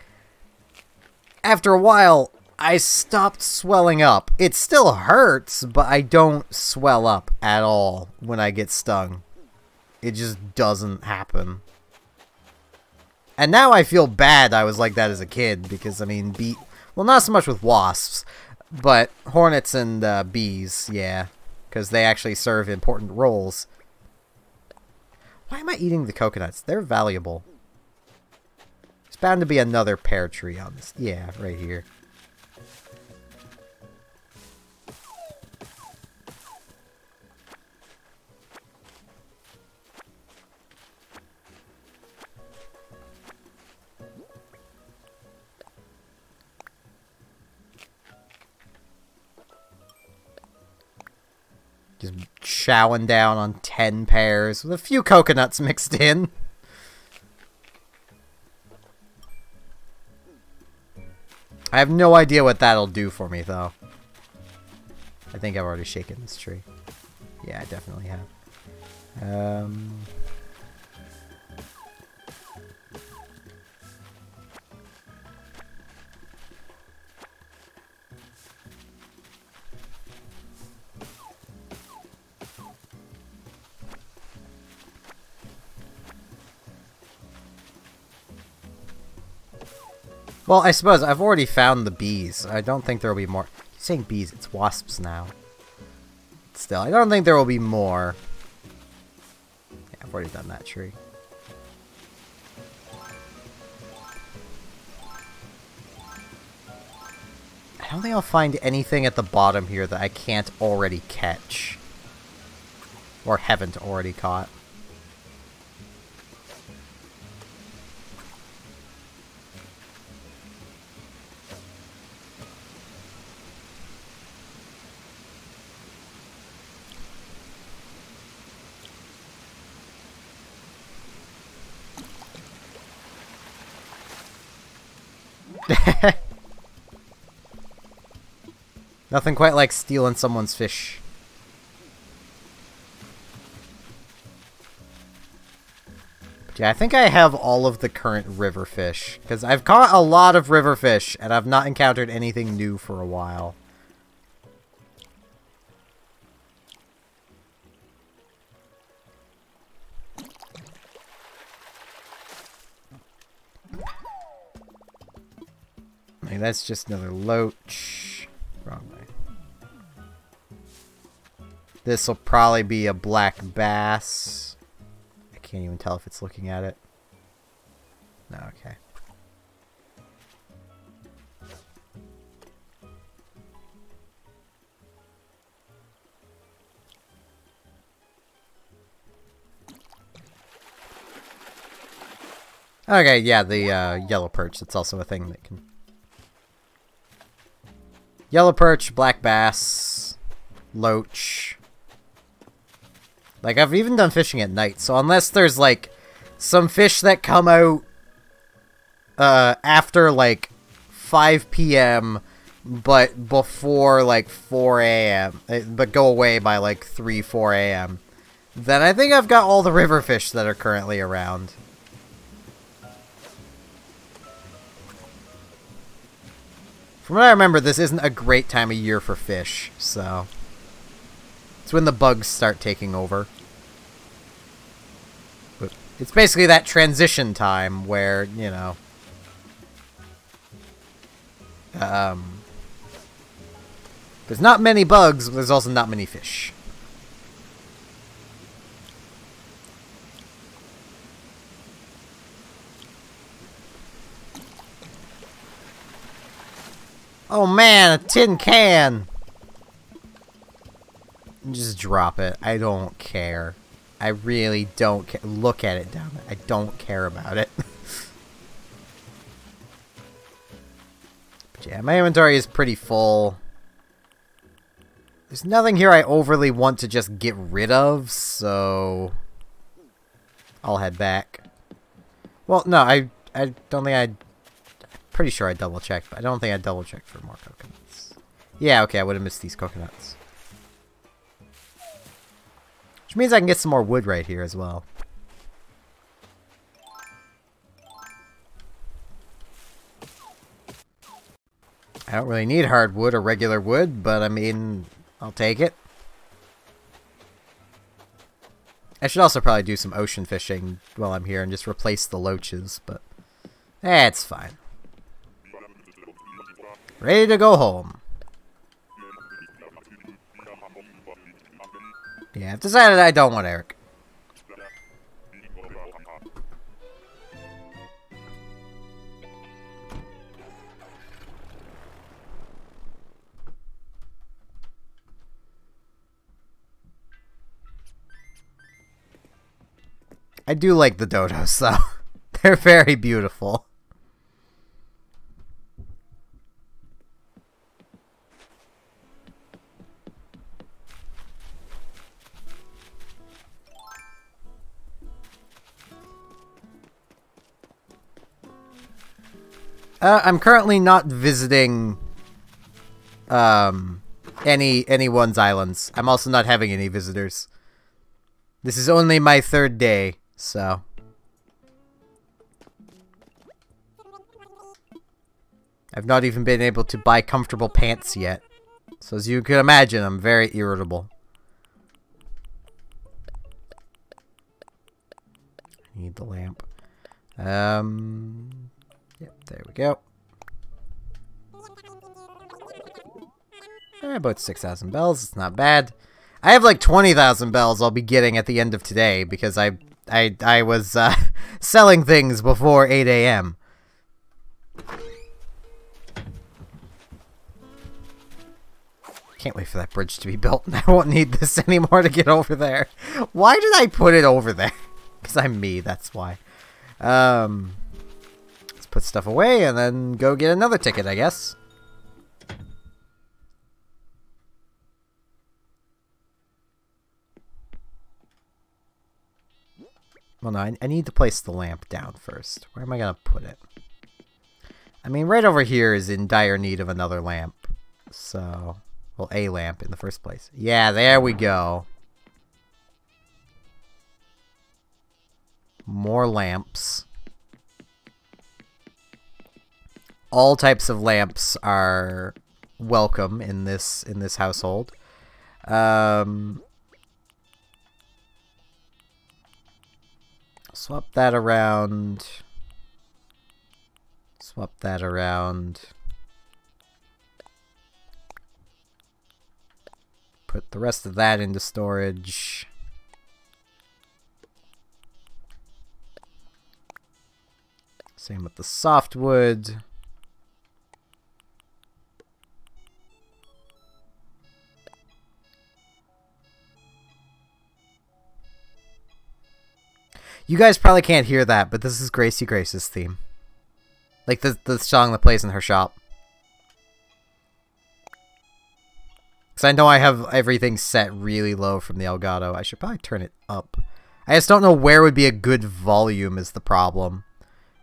After a while, I stopped swelling up. It still hurts, but I don't swell up at all when I get stung. It just doesn't happen. And now I feel bad I was like that as a kid, because, I mean, well, not so much with wasps, but hornets and bees, yeah. Because they actually serve important roles. Why am I eating the coconuts? They're valuable. There's bound to be another pear tree on this. Yeah, right here. Just chowing down on 10 pears with a few coconuts mixed in. I have no idea what that'll do for me, though. I think I've already shaken this tree. Yeah, I definitely have. Well, I suppose I've already found the bees. I don't think there will be more. You're saying bees, it's wasps now. Still, I don't think there will be more. Yeah, I've already done that tree. I don't think I'll find anything at the bottom here that I can't already catch. Or haven't already caught. Nothing quite like stealing someone's fish. But yeah, I think I have all of the current river fish. Because I've caught a lot of river fish, and I've not encountered anything new for a while. mean, that's just another loach. Wrong way. This will probably be a black bass. I can't even tell if it's looking at it. No, okay. Okay, yeah, the yellow perch. That's also a thing that can... Yellow perch, black bass, loach. Like, I've even done fishing at night, so unless there's, like, some fish that come out after, like, 5 p.m., but before, like, 4 a.m., but go away by, like, 3, 4 a.m., then I think I've got all the river fish that are currently around. From what I remember, this isn't a great time of year for fish, so... It's when the bugs start taking over. But it's basically that transition time where, you know... There's not many bugs, but there's also not many fish. Oh man, a tin can! Just drop it. I don't care. I really don't care. Look at it down there. I don't care about it. But yeah, my inventory is pretty full. There's nothing here I overly want to just get rid of, so... I'll head back. Well, no, I don't think I'd... Pretty sure I double-checked, but I don't think I double-checked for more coconuts. Yeah, okay, I would have missed these coconuts. Which means I can get some more wood right here as well. I don't really need hardwood or regular wood, but I mean, I'll take it. I should also probably do some ocean fishing while I'm here and just replace the loaches, but it's fine. Ready to go home. Yeah, I've decided I don't want Eric. I do like the dodos, though. They're very beautiful. I'm currently not visiting anyone's islands. I'm also not having any visitors. This is only my 3rd day, so... I've not even been able to buy comfortable pants yet. So as you can imagine, I'm very irritable. I need the lamp. Yep, there we go. About 6,000 bells. It's not bad. I have like 20,000 bells I'll be getting at the end of today because I was selling things before 8 a.m. Can't wait for that bridge to be built, and I won't need this anymore to get over there. Why did I put it over there? Because I'm me, that's why. Let's put stuff away and then go get another ticket, I guess. Well, no, I need to place the lamp down first. Where am I going to put it? I mean, right over here is in dire need of another lamp. So, well, a lamp in the first place. Yeah, there we go. More lamps. All types of lamps are welcome in this household. Swap that around. Swap that around. put the rest of that into storage. Same with the softwood. You guys probably can't hear that, but this is Gracie Grace's theme. Like the song that plays in her shop. Because I know I have everything set really low from the Elgato. I should probably turn it up. I just don't know where would be a good volume is the problem.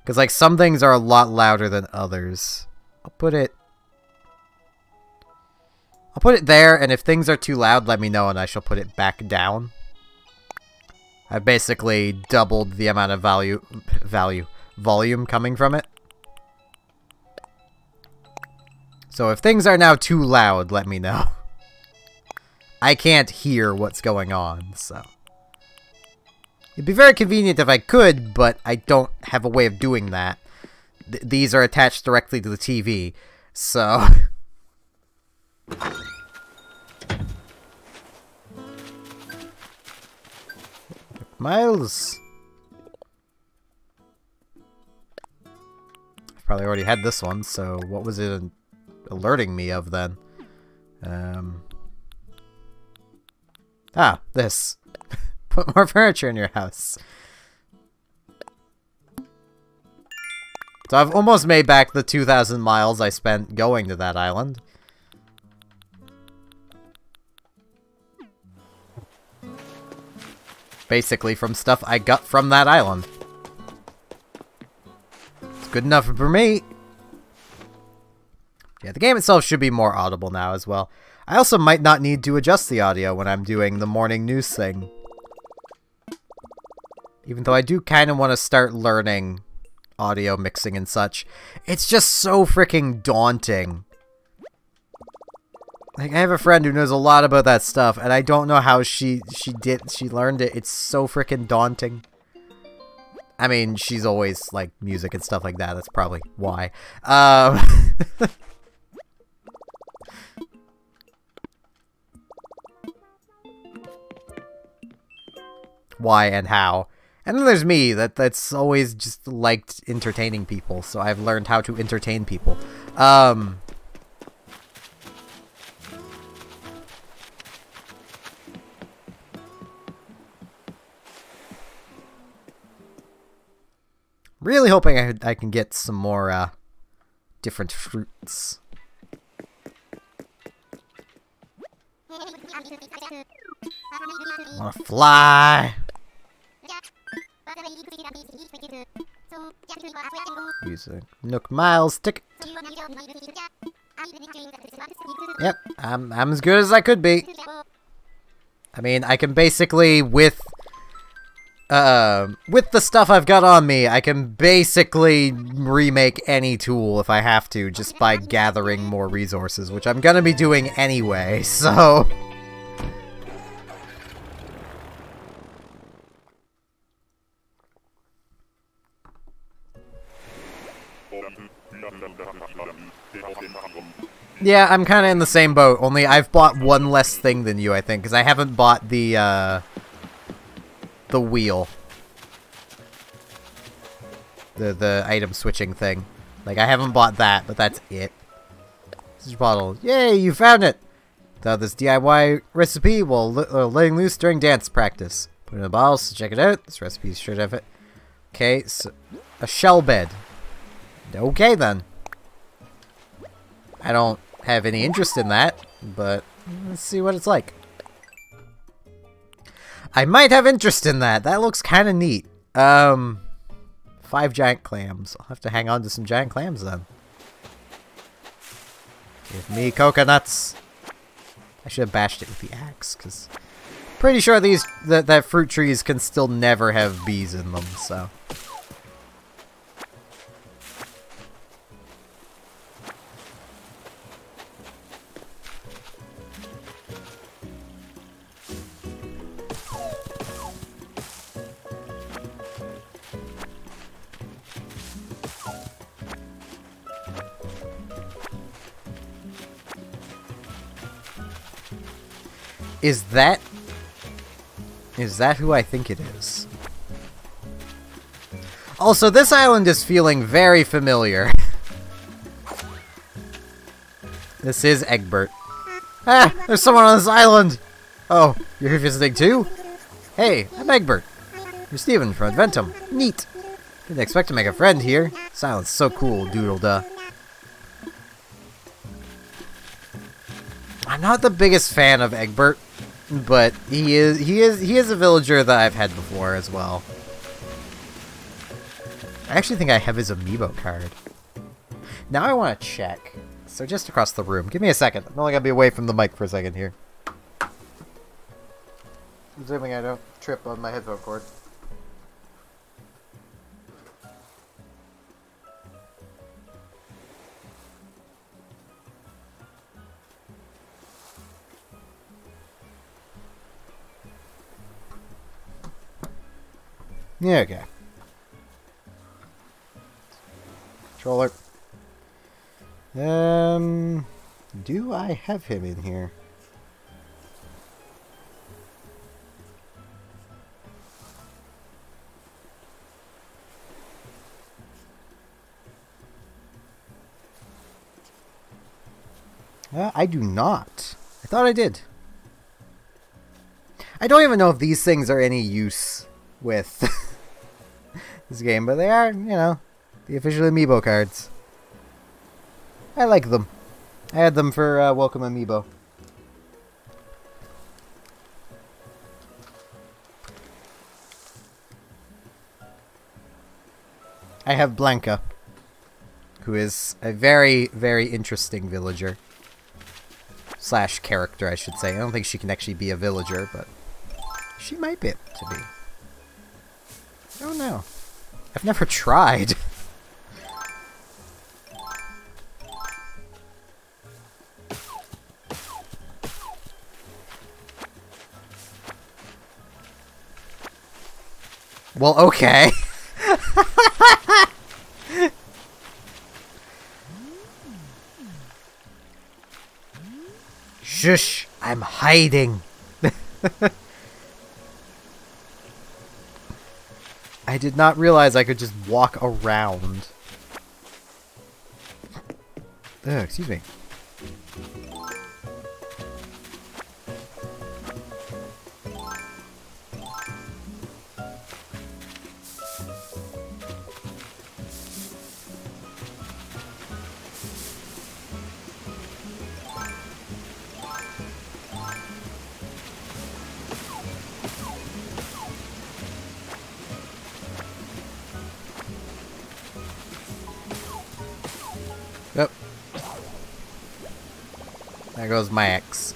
Because like some things are a lot louder than others. I'll put it there, and if things are too loud, let me know and I shall put it back down. I've basically doubled the amount of volume coming from it. So if things are now too loud, let me know. I can't hear what's going on, so. It'd be very convenient if I could, but I don't have a way of doing that. These are attached directly to the TV, so. Miles! I've probably already had this one, so what was it alerting me of then? This. Put more furniture in your house. So I've almost made back the 2,000 miles I spent going to that island. Basically from stuff I got from that island. It's good enough for me. Yeah, the game itself should be more audible now as well. I also might not need to adjust the audio when I'm doing the morning news thing. Even though I do kind of want to start learning audio mixing and such. It's just so freaking daunting. Like, I have a friend who knows a lot about that stuff, and I don't know how she learned it. It's so freaking daunting. I mean, she's always, like, music and stuff like that. That's probably why. Why and how. And then there's me, that's always just liked entertaining people, so I've learned how to entertain people. Really hoping I can get some more, different fruits. I wanna fly! Use a Nook Miles ticket. Yep, I'm as good as I could be. I mean, I can basically, with the stuff I've got on me, I can basically remake any tool if I have to, just by gathering more resources, which I'm gonna be doing anyway, so... Yeah, I'm kind of in the same boat, only I've bought one less thing than you, I think, because I haven't bought the wheel. The item switching thing. Like, I haven't bought that, but that's it. This bottle. Yay, you found it! Thought this DIY recipe while letting loose during dance practice. Put it in a bottle, so check it out. This recipe should have it. Okay, so a shell bed. Okay, then. I don't have any interest in that, but let's see what it's like. I might have interest in that. That looks kind of neat. 5 giant clams. I'll have to hang on to some giant clams then. Give me coconuts. I should have bashed it with the axe, because pretty sure that fruit trees can still never have bees in them, so... Is that who I think it is? Also, this island is feeling very familiar. This is Egbert. Ah, there's someone on this island! Oh, you're here visiting too? Hey, I'm Egbert. You're Steven from Adventum. Neat. Didn't expect to make a friend here. This island's so cool, doodle-duh. I'm not the biggest fan of Egbert, but he is a villager that I've had before as well. I actually think I have his amiibo card. Now I want to check. So just across the room. Give me a second. I'm only gonna be away from the mic for a second here. Assuming I don't trip on my headphone cord. Yeah, okay. Controller. Do I have him in here? I do not. I thought I did. I don't even know if these things are any use with this game, but they are, you know, the official amiibo cards. I like them. I had them for Welcome Amiibo. I have Blanca, who is a very, very interesting villager. Slash character, I should say. I don't think she can actually be a villager, but she might be able to be. I don't know. I've never tried. Well, okay. Shush, I'm hiding. I did not realize I could just walk around. Excuse me. Yep. There goes my ex.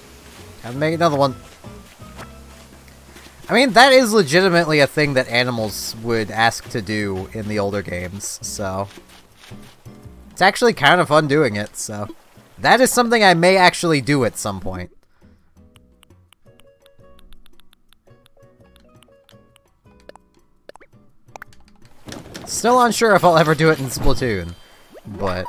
Have to make another one. I mean, that is legitimately a thing that animals would ask to do in the older games, so... It's actually kind of fun doing it, so... That is something I may actually do at some point. Still unsure if I'll ever do it in Splatoon, but...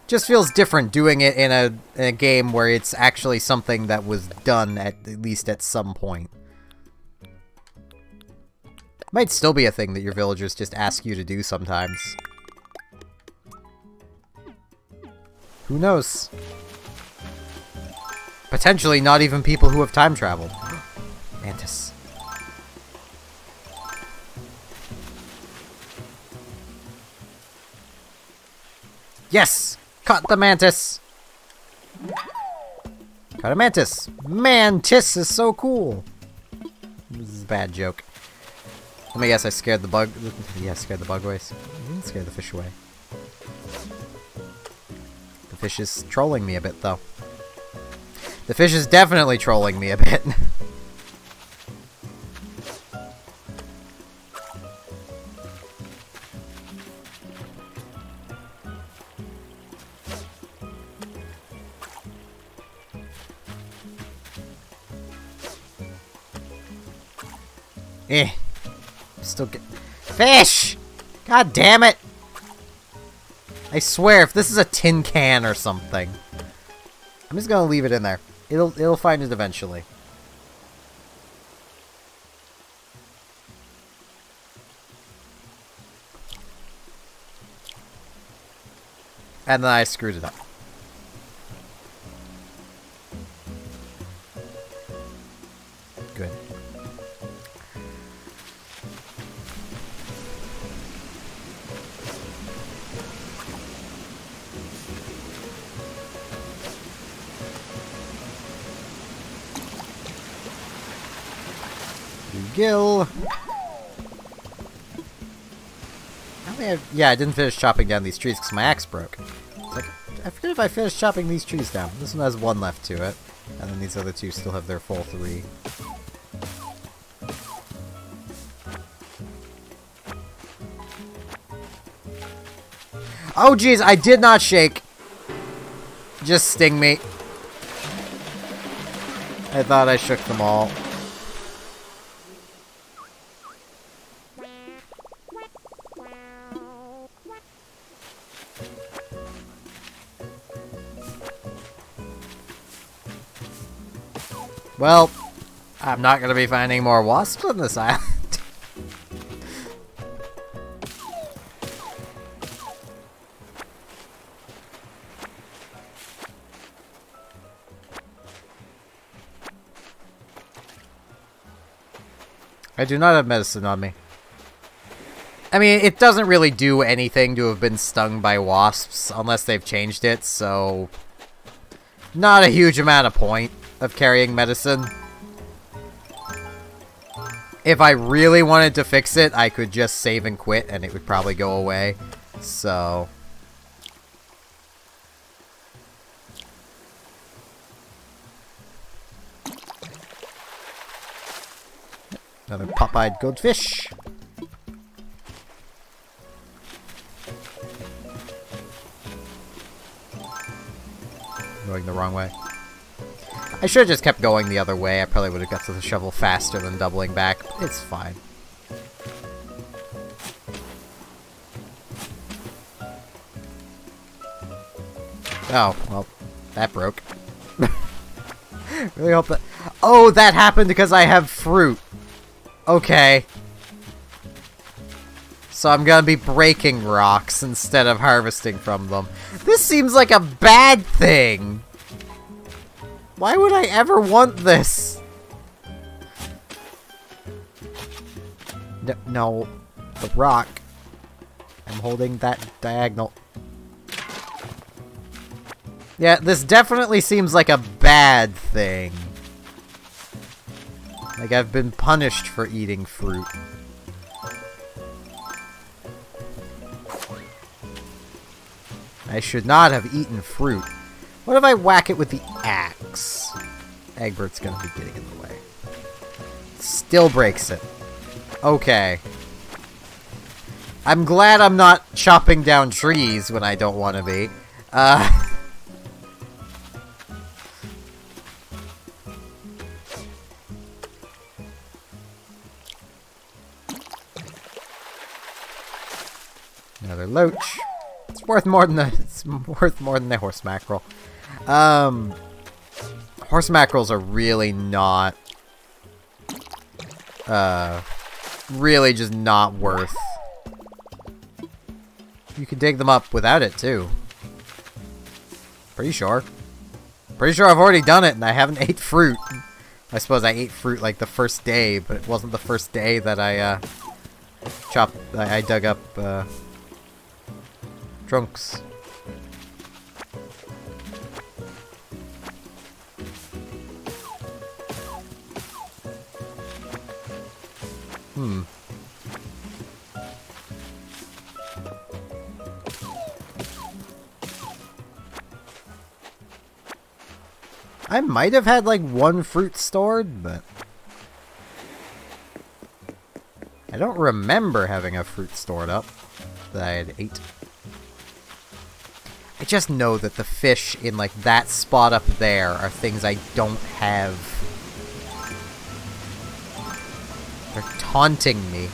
Just feels different doing it in a game where it's actually something that was done at least at some point. Might still be a thing that your villagers just ask you to do sometimes. Who knows? Potentially not even people who have time traveled. Mantis. Yes! Caught the mantis! Caught a mantis! Mantis is so cool! This is a bad joke. Let me guess, I scared the bug. Yeah, scared the bug away. I didn't scare the fish away. The fish is trolling me a bit, though. The fish is definitely trolling me a bit. Eh. Still get... Fish! God damn it! I swear, if this is a tin can or something... I'm just gonna leave it in there. It'll find it eventually. And then I screwed it up. Good. Gill. Yeah, I didn't finish chopping down these trees because my axe broke. It's like, I forget if I finished chopping these trees down. This one has 1 left to it. And then these other 2 still have their full 3. Oh jeez, I did not shake. Just sting me. I thought I shook them all. Well, I'm not going to be finding more wasps on this island. I do not have medicine on me. I mean, it doesn't really do anything to have been stung by wasps unless they've changed it, so... Not a huge amount of point of carrying medicine. If I really wanted to fix it, I could just save and quit and it would probably go away. So... Another pop-eyed goldfish. Going the wrong way. I should have just kept going the other way. I probably would have got to the shovel faster than doubling back. It's fine. Oh, well, that broke. Really hope that... Oh, that happened because I have fruit. Okay. So I'm gonna be breaking rocks instead of harvesting from them. This seems like a bad thing. Why would I ever want this? No, the rock. I'm holding that diagonal. Yeah, this definitely seems like a bad thing. Like I've been punished for eating fruit. I should not have eaten fruit. What if I whack it with the axe? Egbert's gonna be getting in the way. Still breaks it. Okay. I'm glad I'm not chopping down trees when I don't want to be. Another loach. It's worth more than the horse mackerel. Horse mackerels are really not really just not worth. You can dig them up without it too. Pretty sure. Pretty sure I've already done it and I haven't ate fruit. I suppose I ate fruit like the first day, but it wasn't the first day that I I dug up trunks. I might have had like 1 fruit stored, but I don't remember having a fruit stored up that I had ate. I just know that the fish in like that spot up there are things I don't have. They're taunting me.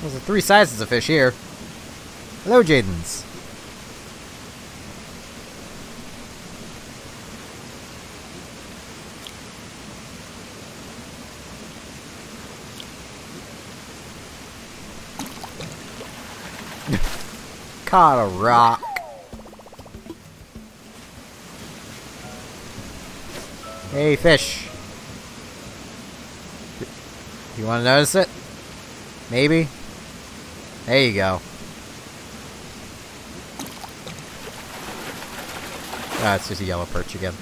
There's the 3 sizes of fish here. Hello, Jadens. Caught a rock. Hey, fish. You want to notice it? Maybe? There you go. Ah, it's just a yellow perch again.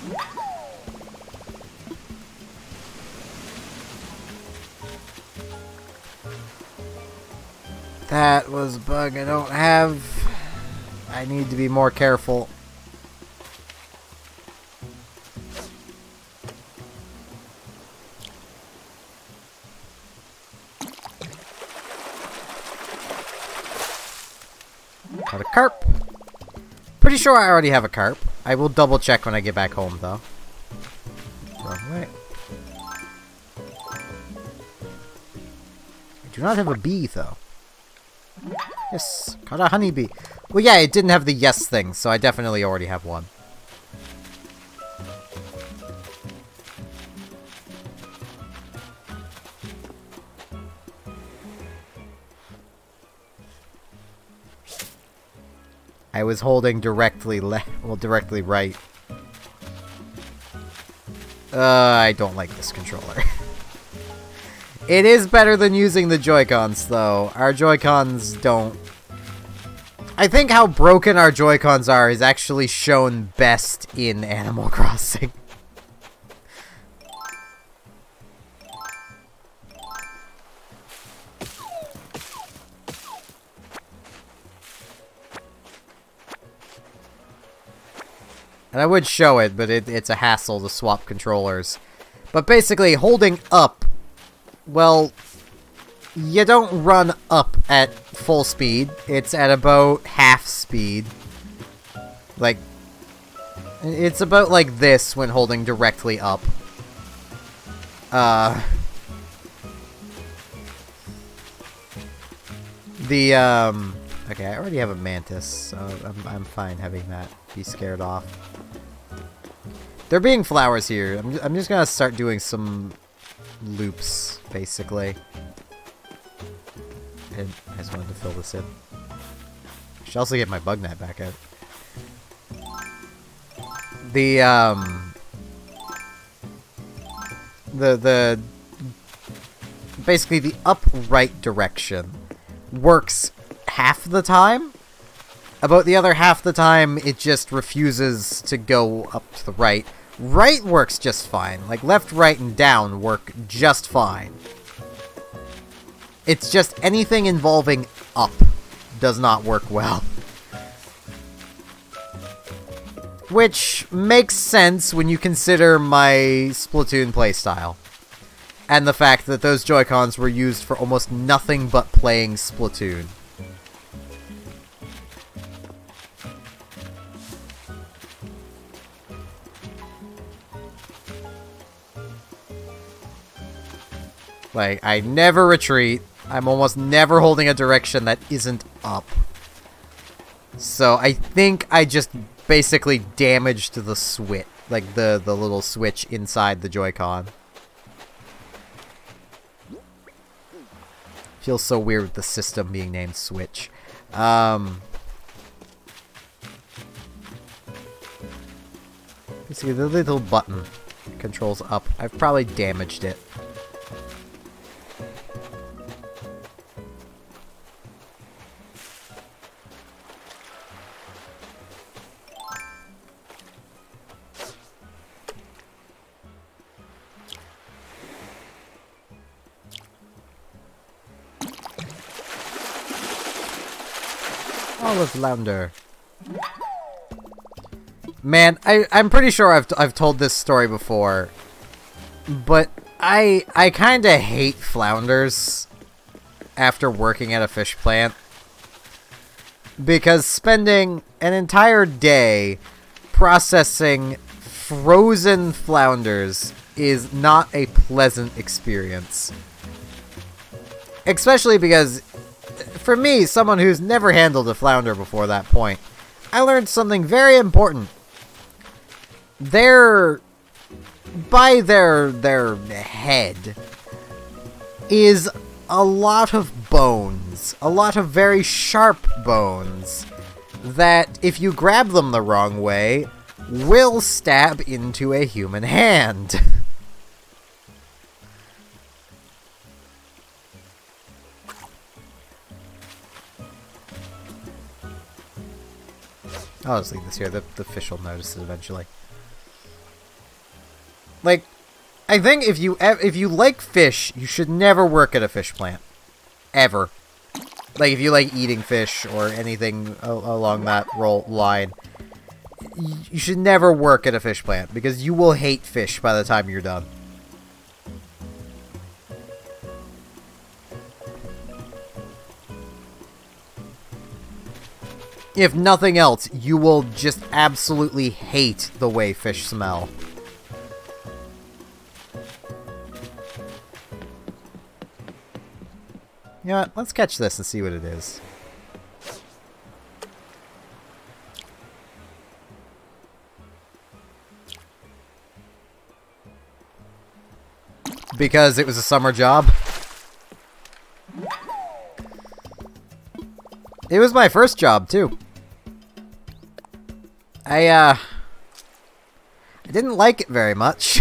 That was a bug I don't have. I need to be more careful. Got a carp. Pretty sure I already have a carp. I will double check when I get back home, though. Wrong way. I do not have a bee, though. Yes, caught a honeybee. Well, yeah, it didn't have the yes thing, so I definitely already have one. I was holding directly left, well, directly right. I don't like this controller. It is better than using the Joy-Cons, though. Our Joy-Cons don't... I think how broken our Joy-Cons are is actually shown best in Animal Crossing. And I would show it, but it's a hassle to swap controllers. But basically, holding up, well, you don't run up at full speed. It's at about half speed. Like, it's about like this when holding directly up. Okay, I already have a mantis, so I'm fine having that be scared off. There being flowers here, I'm just gonna start doing some loops, basically. And I just wanted to fill this in. I should also get my bug net back out. Basically the upright direction works half the time. About the other half the time, it just refuses to go up to the right. Right works just fine. Like, left, right, and down work just fine. It's just anything involving up does not work well. Which makes sense when you consider my Splatoon playstyle. And the fact that those Joy-Cons were used for almost nothing but playing Splatoon. Like, I never retreat. I'm almost never holding a direction that isn't up. So I think I just basically damaged the switch. Like, the little switch inside the Joy-Con. Feels so weird with the system being named Switch. Basically, the little button controls up. I've probably damaged it. Olive Lounder. Man, I'm pretty sure I've told this story before, but I kind of hate flounders after working at a fish plant, because spending an entire day processing frozen flounders is not a pleasant experience. Especially because, for me, someone who's never handled a flounder before that point, I learned something very important. By their head is a lot of bones, a lot of very sharp bones, that if you grab them the wrong way, will stab into a human hand. I'll just leave this here. The fish will notice it eventually. Like, I think if you like fish, you should never work at a fish plant. Ever. Like, if you like eating fish or anything along that line, you should never work at a fish plant, because you will hate fish by the time you're done. If nothing else, you will just absolutely hate the way fish smell. You know what? Let's catch this and see what it is. Because it was a summer job. It was my first job, too. I didn't like it very much.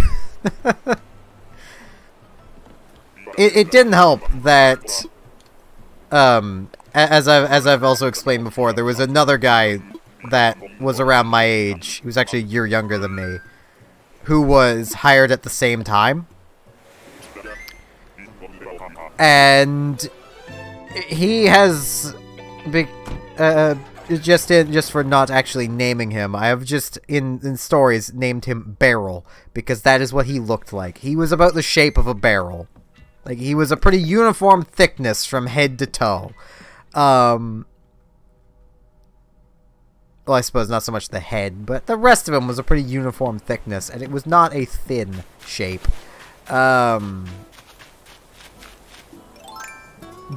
It didn't help that, as I've also explained before, there was another guy that was around my age, he was actually a year younger than me, who was hired at the same time. And he has just for not actually naming him, I have just in stories named him Barrel, because that is what he looked like. He was about the shape of a barrel. Like, he was a pretty uniform thickness from head to toe. Well, I suppose not so much the head, but the rest of him was a pretty uniform thickness, and it was not a thin shape.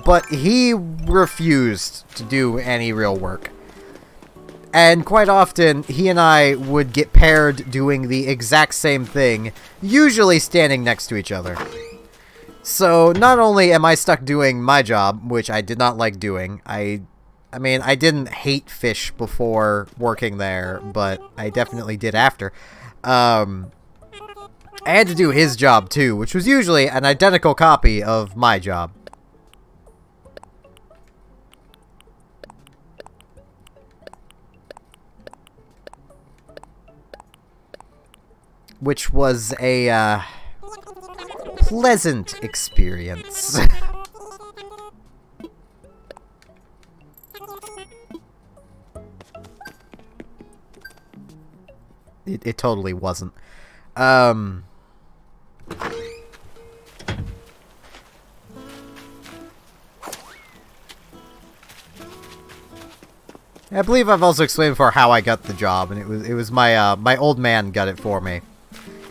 But he refused to do any real work. And quite often, he and I would get paired doing the exact same thing, usually standing next to each other. So, not only am I stuck doing my job, which I did not like doing, I mean, I didn't hate fish before working there, but I definitely did after. I had to do his job too, which was usually an identical copy of my job. Which was a, pleasant experience. It totally wasn't. I believe I've also explained before how I got the job, and it was my my old man got it for me.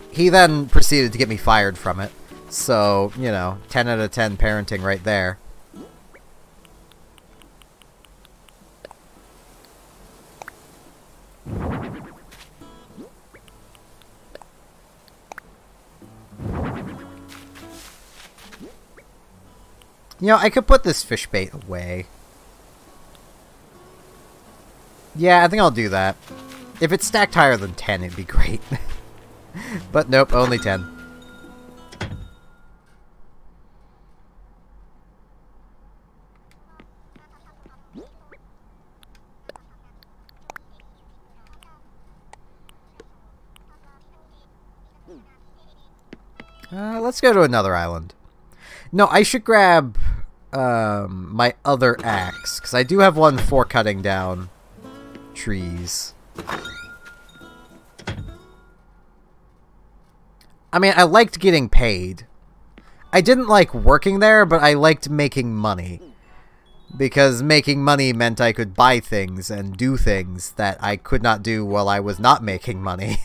He then proceeded to get me fired from it. So, you know, 10 out of 10 parenting right there. You know, I could put this fish bait away. Yeah, I think I'll do that. If it's stacked higher than 10, it'd be great. But nope, only 10. Let's go to another island. No, I should grab my other axe, because I do have one for cutting down trees. I mean, I liked getting paid. I didn't like working there, but I liked making money. Because making money meant I could buy things and do things that I could not do while I was not making money.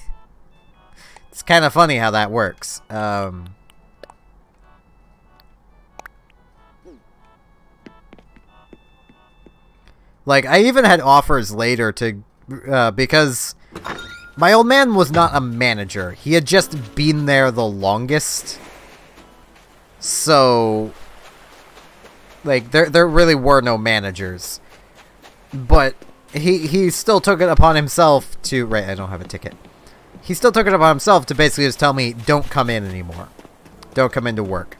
It's kind of funny how that works. Like, I even had offers later to... because my old man was not a manager. He had just been there the longest. So... like, there really were no managers. But he still took it upon himself to... right, I don't have a ticket. He still took it upon himself to basically just tell me, don't come in anymore. Don't come into work.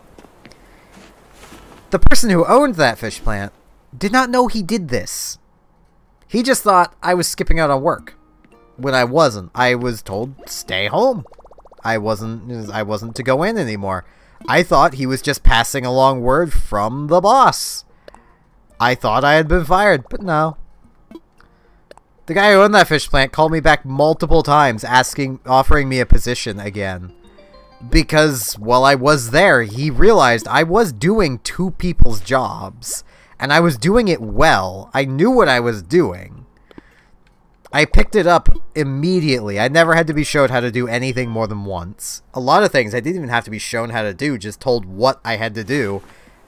The person who owned that fish plant did not know he did this. He just thought I was skipping out on work. When I wasn't. I was told, stay home. I wasn't to go in anymore. I thought he was just passing along word from the boss. I thought I had been fired, but no. The guy who owned that fish plant called me back multiple times offering me a position again. Because while I was there, he realized I was doing two people's jobs. And I was doing it well. I knew what I was doing. I picked it up immediately. I never had to be showed how to do anything more than once. A lot of things I didn't even have to be shown how to do, just told what I had to do.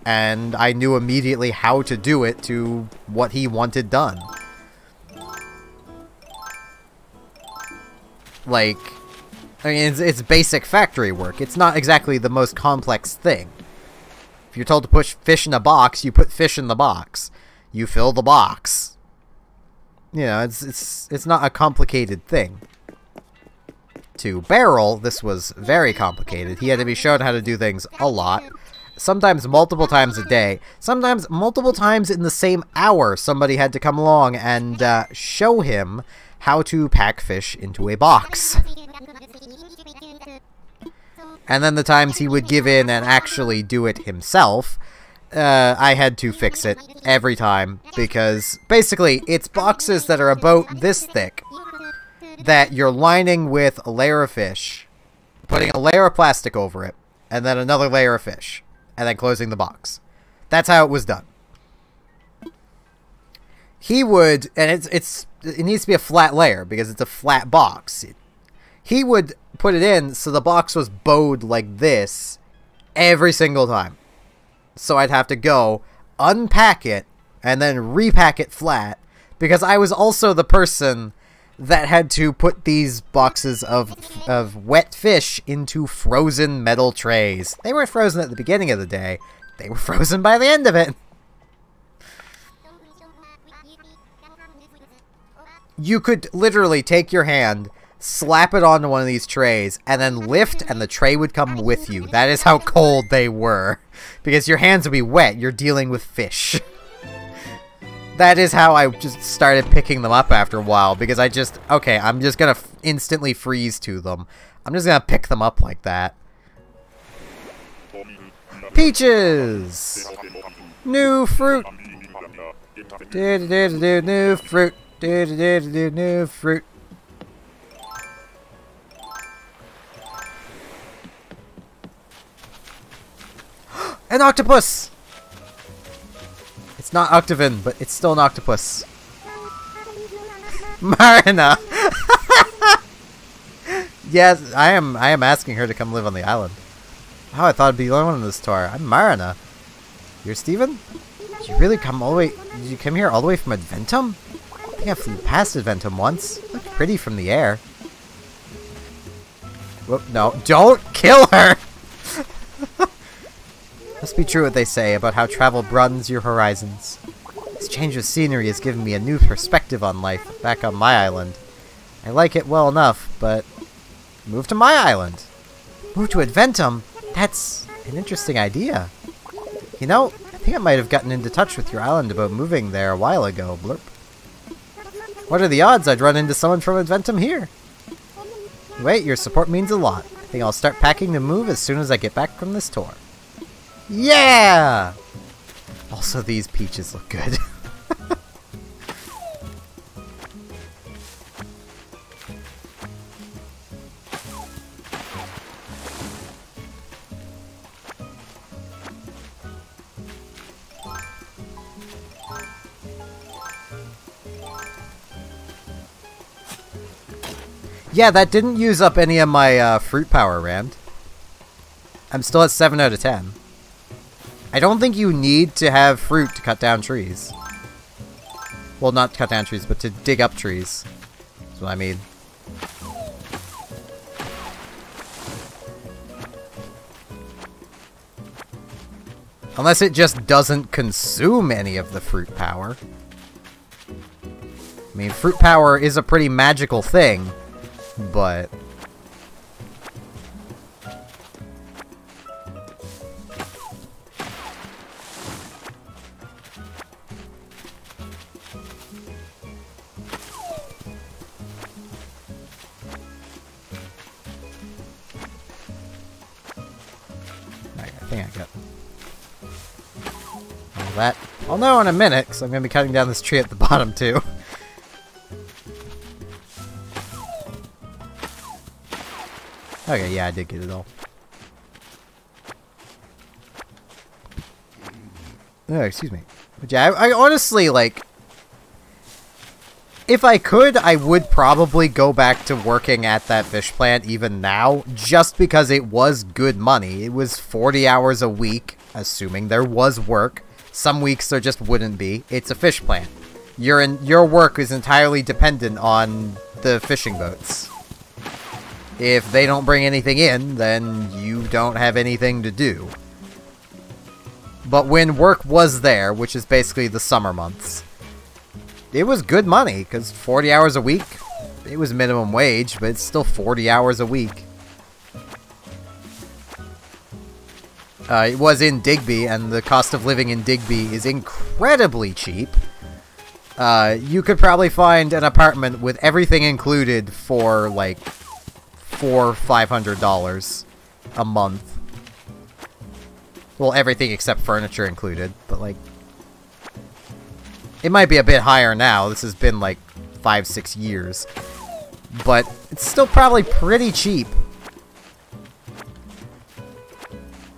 And I knew immediately how to do it to what he wanted done. Like, I mean, it's basic factory work. It's not exactly the most complex thing. If you're told to put fish in a box, you put fish in the box. You fill the box. You know, it's not a complicated thing. To Barrel, this was very complicated. He had to be shown how to do things a lot. Sometimes multiple times a day. Sometimes multiple times in the same hour, somebody had to come along and show him how to pack fish into a box. And then the times he would give in and actually do it himself, I had to fix it every time, because basically it's boxes that are about this thick that you're lining with a layer of fish, putting a layer of plastic over it, and then another layer of fish, and then closing the box. That's how it was done. He would, and it needs to be a flat layer because it's a flat box. He would put it in so the box was bowed like this every single time. So I'd have to go, unpack it, and then repack it flat, because I was also the person that had to put these boxes of wet fish into frozen metal trays. They weren't frozen at the beginning of the day. They were frozen by the end of it. You could literally take your hand, slap it onto one of these trays, and then lift, and the tray would come with you. That is how cold they were. Because your hands would be wet. You're dealing with fish. That is how I just started picking them up after a while. Because okay, I'm just going to instantly freeze to them. I'm just going to pick them up like that. Peaches! New fruit! New fruit! New fruit! An octopus! It's not Octavin, but it's still an octopus. Marina! Yes, I am asking her to come live on the island. Oh, I thought I'd be the only one in this tour. I'm Marina. You're Steven? Did you really come all the way... Did you come here all the way from Adventum? I think I flew past Adventum once. It looked pretty from the air. Whoop, no. Don't kill her! Must be true what they say about how travel broadens your horizons. This change of scenery has given me a new perspective on life back on my island. I like it well enough, but... move to my island. Move to Adventum? That's an interesting idea. You know, I think I might have gotten into touch with your island about moving there a while ago, blurp. What are the odds I'd run into someone from Adventum here? Wait, your support means a lot. I think I'll start packing to move as soon as I get back from this tour. Yeah! Also, these peaches look good. Yeah, that didn't use up any of my fruit power, Rand. I'm still at 7 out of 10. I don't think you need to have fruit to cut down trees. Well, not cut down trees, but to dig up trees. That's what I mean. Unless it just doesn't consume any of the fruit power. I mean, fruit power is a pretty magical thing, but... I think I got all that. I'll know in a minute, because I'm going to be cutting down this tree at the bottom, too. Okay, yeah, I did get it all. Oh, excuse me. But yeah, I honestly, like... If I could, I would probably go back to working at that fish plant even now, just because it was good money. It was 40 hours a week, assuming there was work. Some weeks there just wouldn't be. It's a fish plant. Your work is entirely dependent on the fishing boats. If they don't bring anything in, then you don't have anything to do. But when work was there, which is basically the summer months, it was good money, because 40 hours a week, it was minimum wage, but it's still 40 hours a week. It was in Digby, and the cost of living in Digby is incredibly cheap. You could probably find an apartment with everything included for, like, $400-500 a month. Well, everything except furniture included, but, like... It might be a bit higher now. This has been, like, 5-6 years. But it's still probably pretty cheap.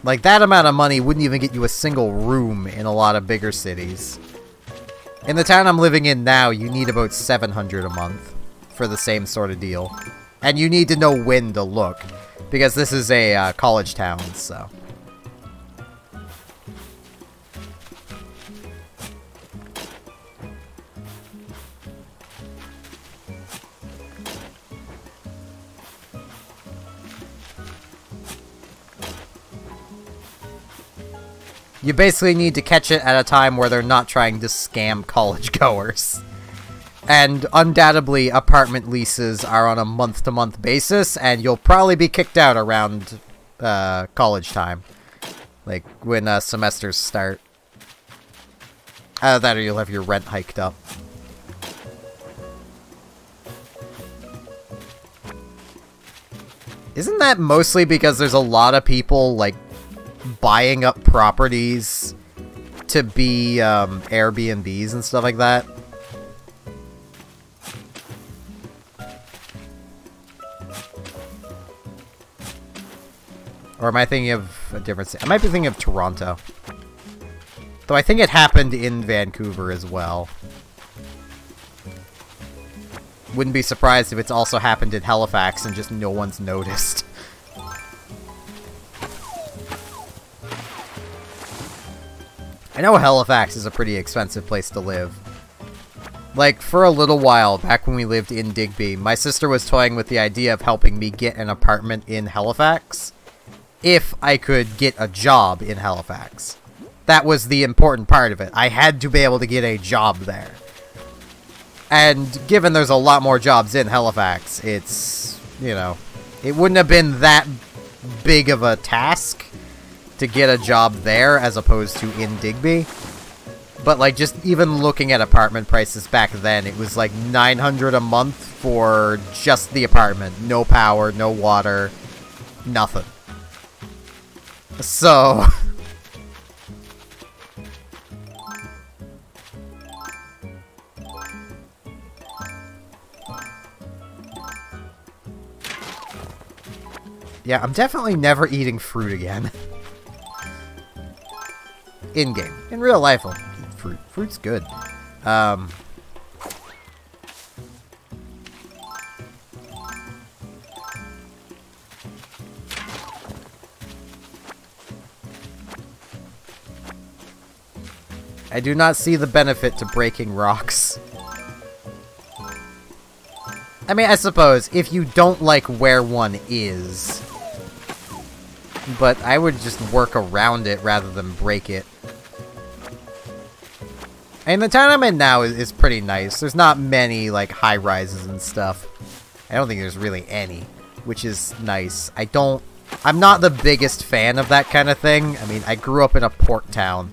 Like, that amount of money wouldn't even get you a single room in a lot of bigger cities. In the town I'm living in now, you need about $700 a month for the same sort of deal. And you need to know when to look, because this is a college town, so... You basically need to catch it at a time where they're not trying to scam college goers. And undoubtedly, apartment leases are on a month-to-month basis, and you'll probably be kicked out around college time. Like, when semesters start. That or you'll have your rent hiked up. Isn't that mostly because there's a lot of people, like, buying up properties to be Airbnbs and stuff like that? Or am I thinking of a different city? I might be thinking of Toronto. Though I think it happened in Vancouver as well. Wouldn't be surprised if it's also happened in Halifax and just no one's noticed. I know Halifax is a pretty expensive place to live. Like, for a little while, back when we lived in Digby, my sister was toying with the idea of helping me get an apartment in Halifax, if I could get a job in Halifax. That was the important part of it. I had to be able to get a job there. And given there's a lot more jobs in Halifax, it's, you know, it wouldn't have been that big of a task to get a job there as opposed to in Digby. But, like, just even looking at apartment prices back then, it was like $900 a month for just the apartment. No power, no water, nothing. So... yeah, I'm definitely never eating fruit again. In-game. In real life, I'll eat fruit. Fruit's good. I do not see the benefit to breaking rocks. I mean, I suppose, if you don't like where one is. But I would just work around it rather than break it. And the town I'm in now is pretty nice. There's not many, like, high-rises and stuff. I don't think there's really any, which is nice. I'm not the biggest fan of that kind of thing. I mean, I grew up in a port town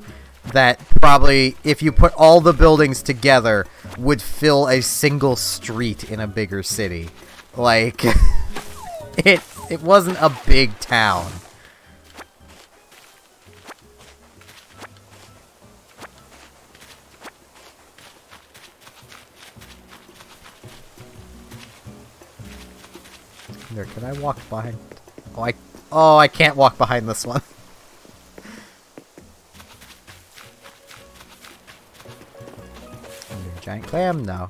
that probably, if you put all the buildings together, would fill a single street in a bigger city. Like, it wasn't a big town. Here, can I walk behind? Oh, I can't walk behind this one. Giant clam? No.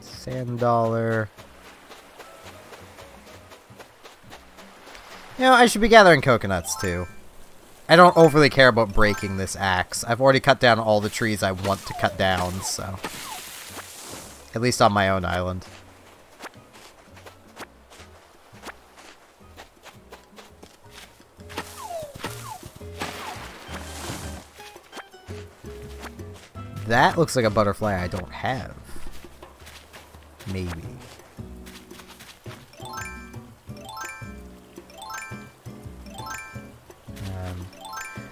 Sand dollar. You know, I should be gathering coconuts, too. I don't overly care about breaking this axe. I've already cut down all the trees I want to cut down, so... At least on my own island. That looks like a butterfly I don't have. Maybe.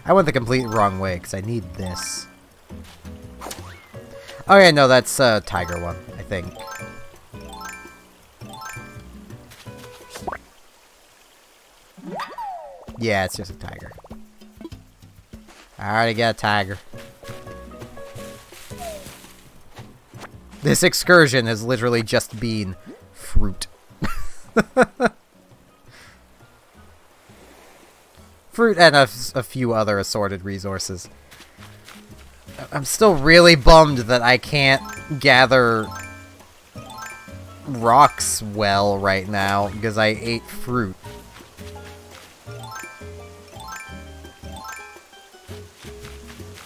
I went the complete wrong way, because I need this. Oh yeah, no, that's a tiger one, I think. Yeah, it's just a tiger. I already got a tiger. This excursion has literally just been fruit. Fruit and a few other assorted resources. I'm still really bummed that I can't gather rocks well right now because I ate fruit.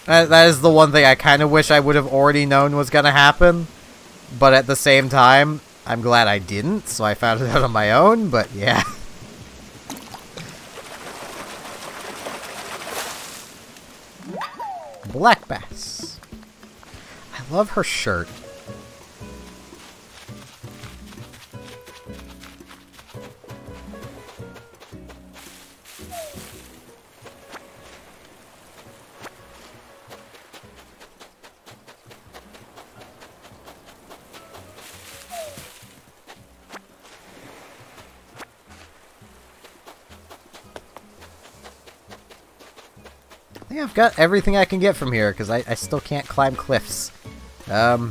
That is the one thing I kind of wish I would have already known was going to happen. But at the same time, I'm glad I didn't, so I found it out on my own, but yeah. Black bass. I love her shirt. I think I've got everything I can get from here, because I still can't climb cliffs. I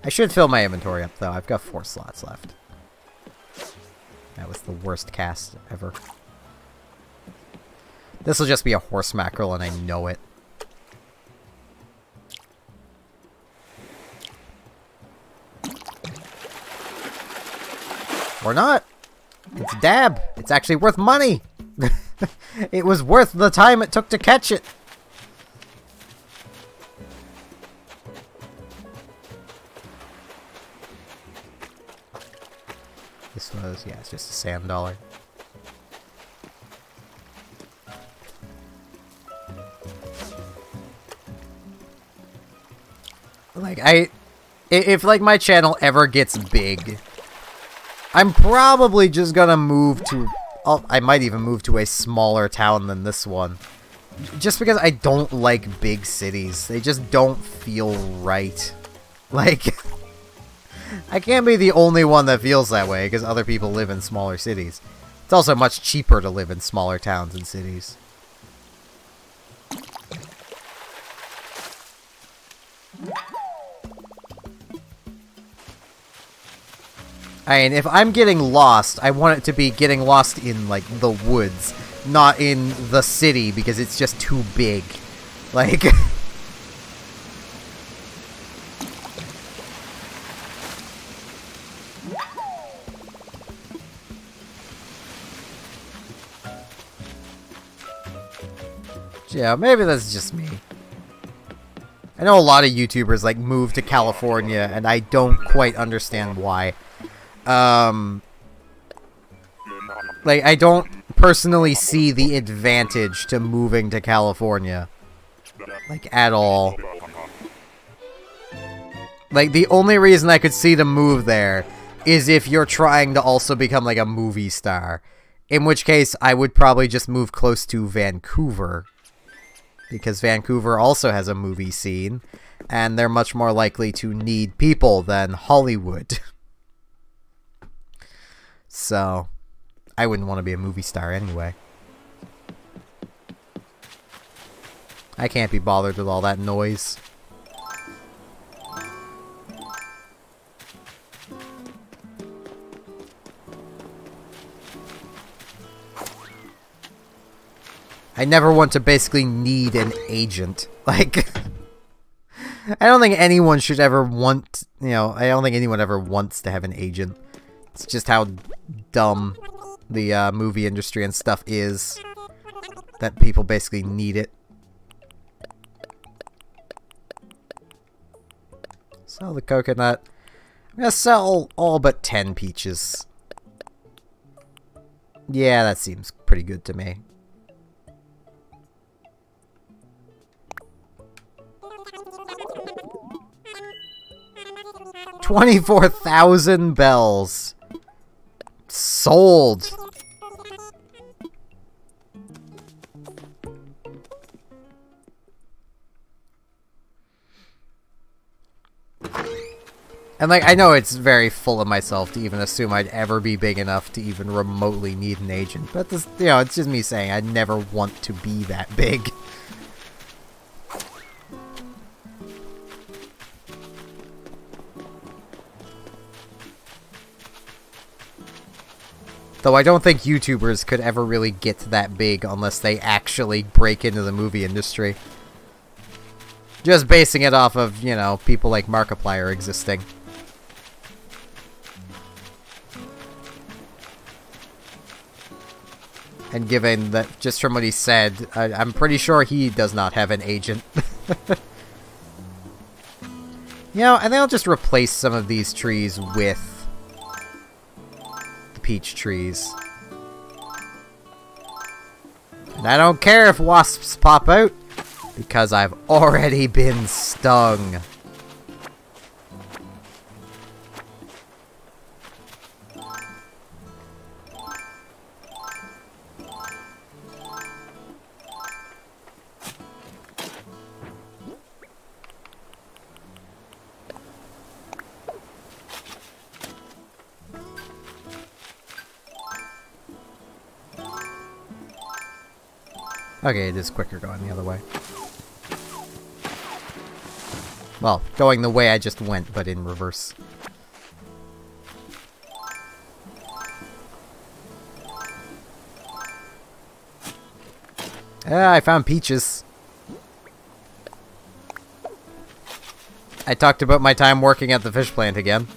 should fill my inventory up, though. I've got 4 slots left. That was the worst cast ever. This will just be a horse mackerel, and I know it. Or not. It's a dab. It's actually worth money. It was worth the time it took to catch it. This was, yeah, it's just a sand dollar. Like, if like my channel ever gets big, I'm probably just gonna move to... I might even move to a smaller town than this one. Just because I don't like big cities. They just don't feel right. Like... I can't be the only one that feels that way, because other people live in smaller cities. It's also much cheaper to live in smaller towns and cities. I mean, if I'm getting lost, I want it to be getting lost in, like, the woods, not in the city, because it's just too big. Like... Yeah, maybe that's just me. I know a lot of YouTubers, like, move to California, and I don't quite understand why. Like, I don't personally see the advantage to moving to California. Like, at all. Like, the only reason I could see to move there is if you're trying to also become, like, a movie star. In which case, I would probably just move close to Vancouver. Because Vancouver also has a movie scene, and they're much more likely to need people than Hollywood. So, I wouldn't want to be a movie star anyway. I can't be bothered with all that noise. I never want to basically need an agent. Like, I don't think anyone should ever want, you know, I don't think anyone ever wants to have an agent. It's just how dumb the movie industry and stuff is, that people basically need it. Sell the coconut. I'm gonna sell all but 10 peaches. Yeah, that seems pretty good to me. 24,000 bells. Sold. And, like, I know it's very full of myself to even assume I'd ever be big enough to even remotely need an agent. But, this, you know, it's just me saying I'd never want to be that big. Though I don't think YouTubers could ever really get that big unless they actually break into the movie industry. Just basing it off of, you know, people like Markiplier existing. And given that, just from what he said, I'm pretty sure he does not have an agent. You know, I think I'll just replace some of these trees with peach trees. And I don't care if wasps pop out, because I've already been stung. Okay, it is quicker going the other way. Well, going the way I just went, but in reverse. Ah, I found peaches. I talked about my time working at the fish plant again.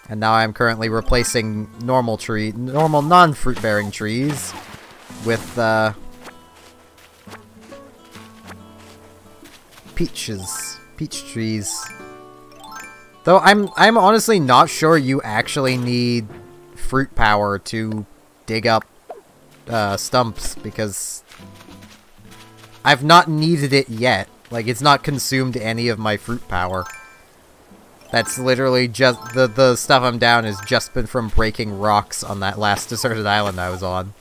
And now I'm currently replacing normal non-fruit bearing trees with peach trees. Though I'm honestly not sure you actually need fruit power to dig up stumps, because I've not needed it yet. Like, it's not consumed any of my fruit power. That's literally just the stuff I'm down has just been from breaking rocks on that last deserted island I was on.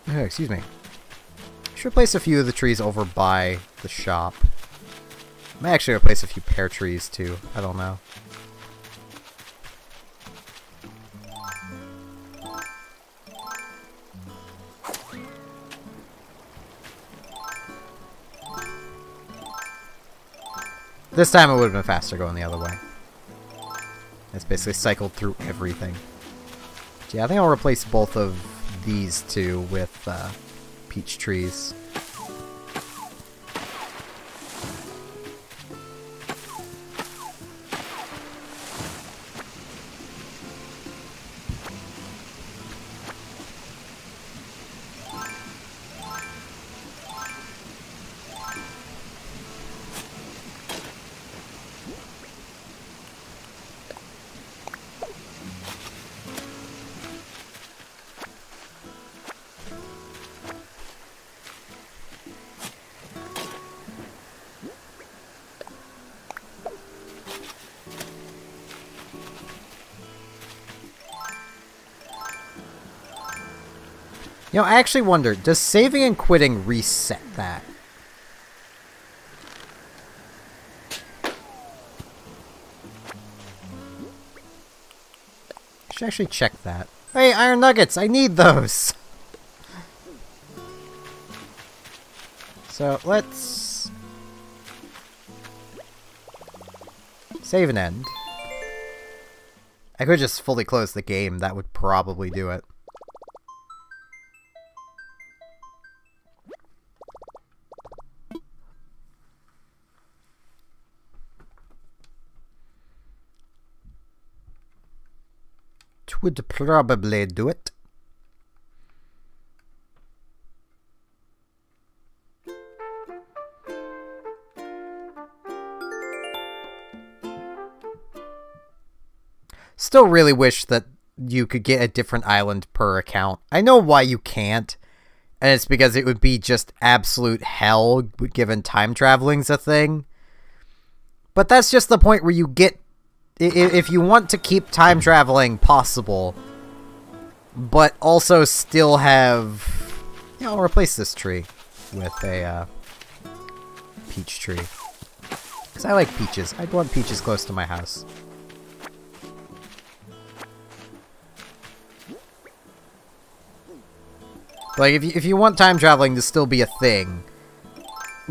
Oh, excuse me. I should place a few of the trees over by the shop. I may actually replace a few pear trees too. I don't know. This time it would have been faster going the other way. It's basically cycled through everything. But yeah, I think I'll replace both of these two with peach trees. You know, I actually wonder, does saving and quitting reset that? I should actually check that. Hey, iron nuggets! I need those! So, let's... save and end. I could just fully close the game, that would probably do it. Would probably do it. Still really wish that you could get a different island per account. I know why you can't, and it's because it would be just absolute hell given time traveling's a thing. But that's just the point where you get, if you want to keep time traveling possible, but also still have... Yeah, I'll replace this tree with a peach tree. Because I like peaches. I'd want peaches close to my house. Like, if you want time traveling to still be a thing,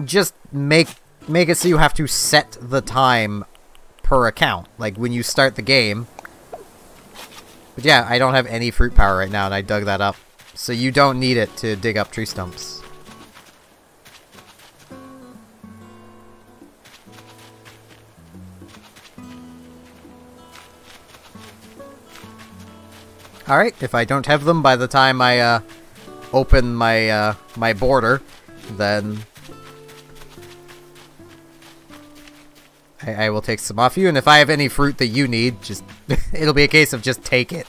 just make it so you have to set the time per account, like when you start the game. But yeah, I don't have any fruit power right now, and I dug that up. So you don't need it to dig up tree stumps. Alright, if I don't have them by the time I open my my border, then I will take some off you, and if I have any fruit that you need, just it'll be a case of just take it.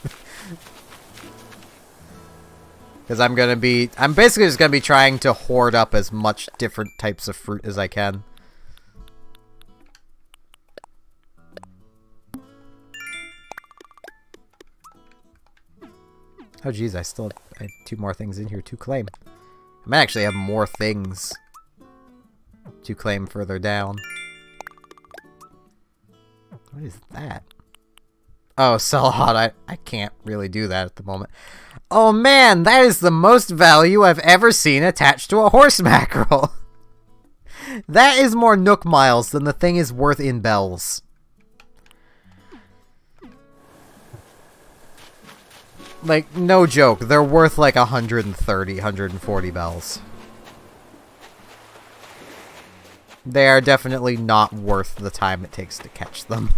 Because I'm basically just gonna be trying to hoard up as much different types of fruit as I can. Oh geez, I have 2 more things in here to claim. I might actually have more things to claim further down. What is that? Oh, sell hot. I can't really do that at the moment. Oh man, that is the most value I've ever seen attached to a horse mackerel. That is more Nook miles than the thing is worth in bells. Like, no joke, they're worth like 130, 140 bells. They are definitely not worth the time it takes to catch them.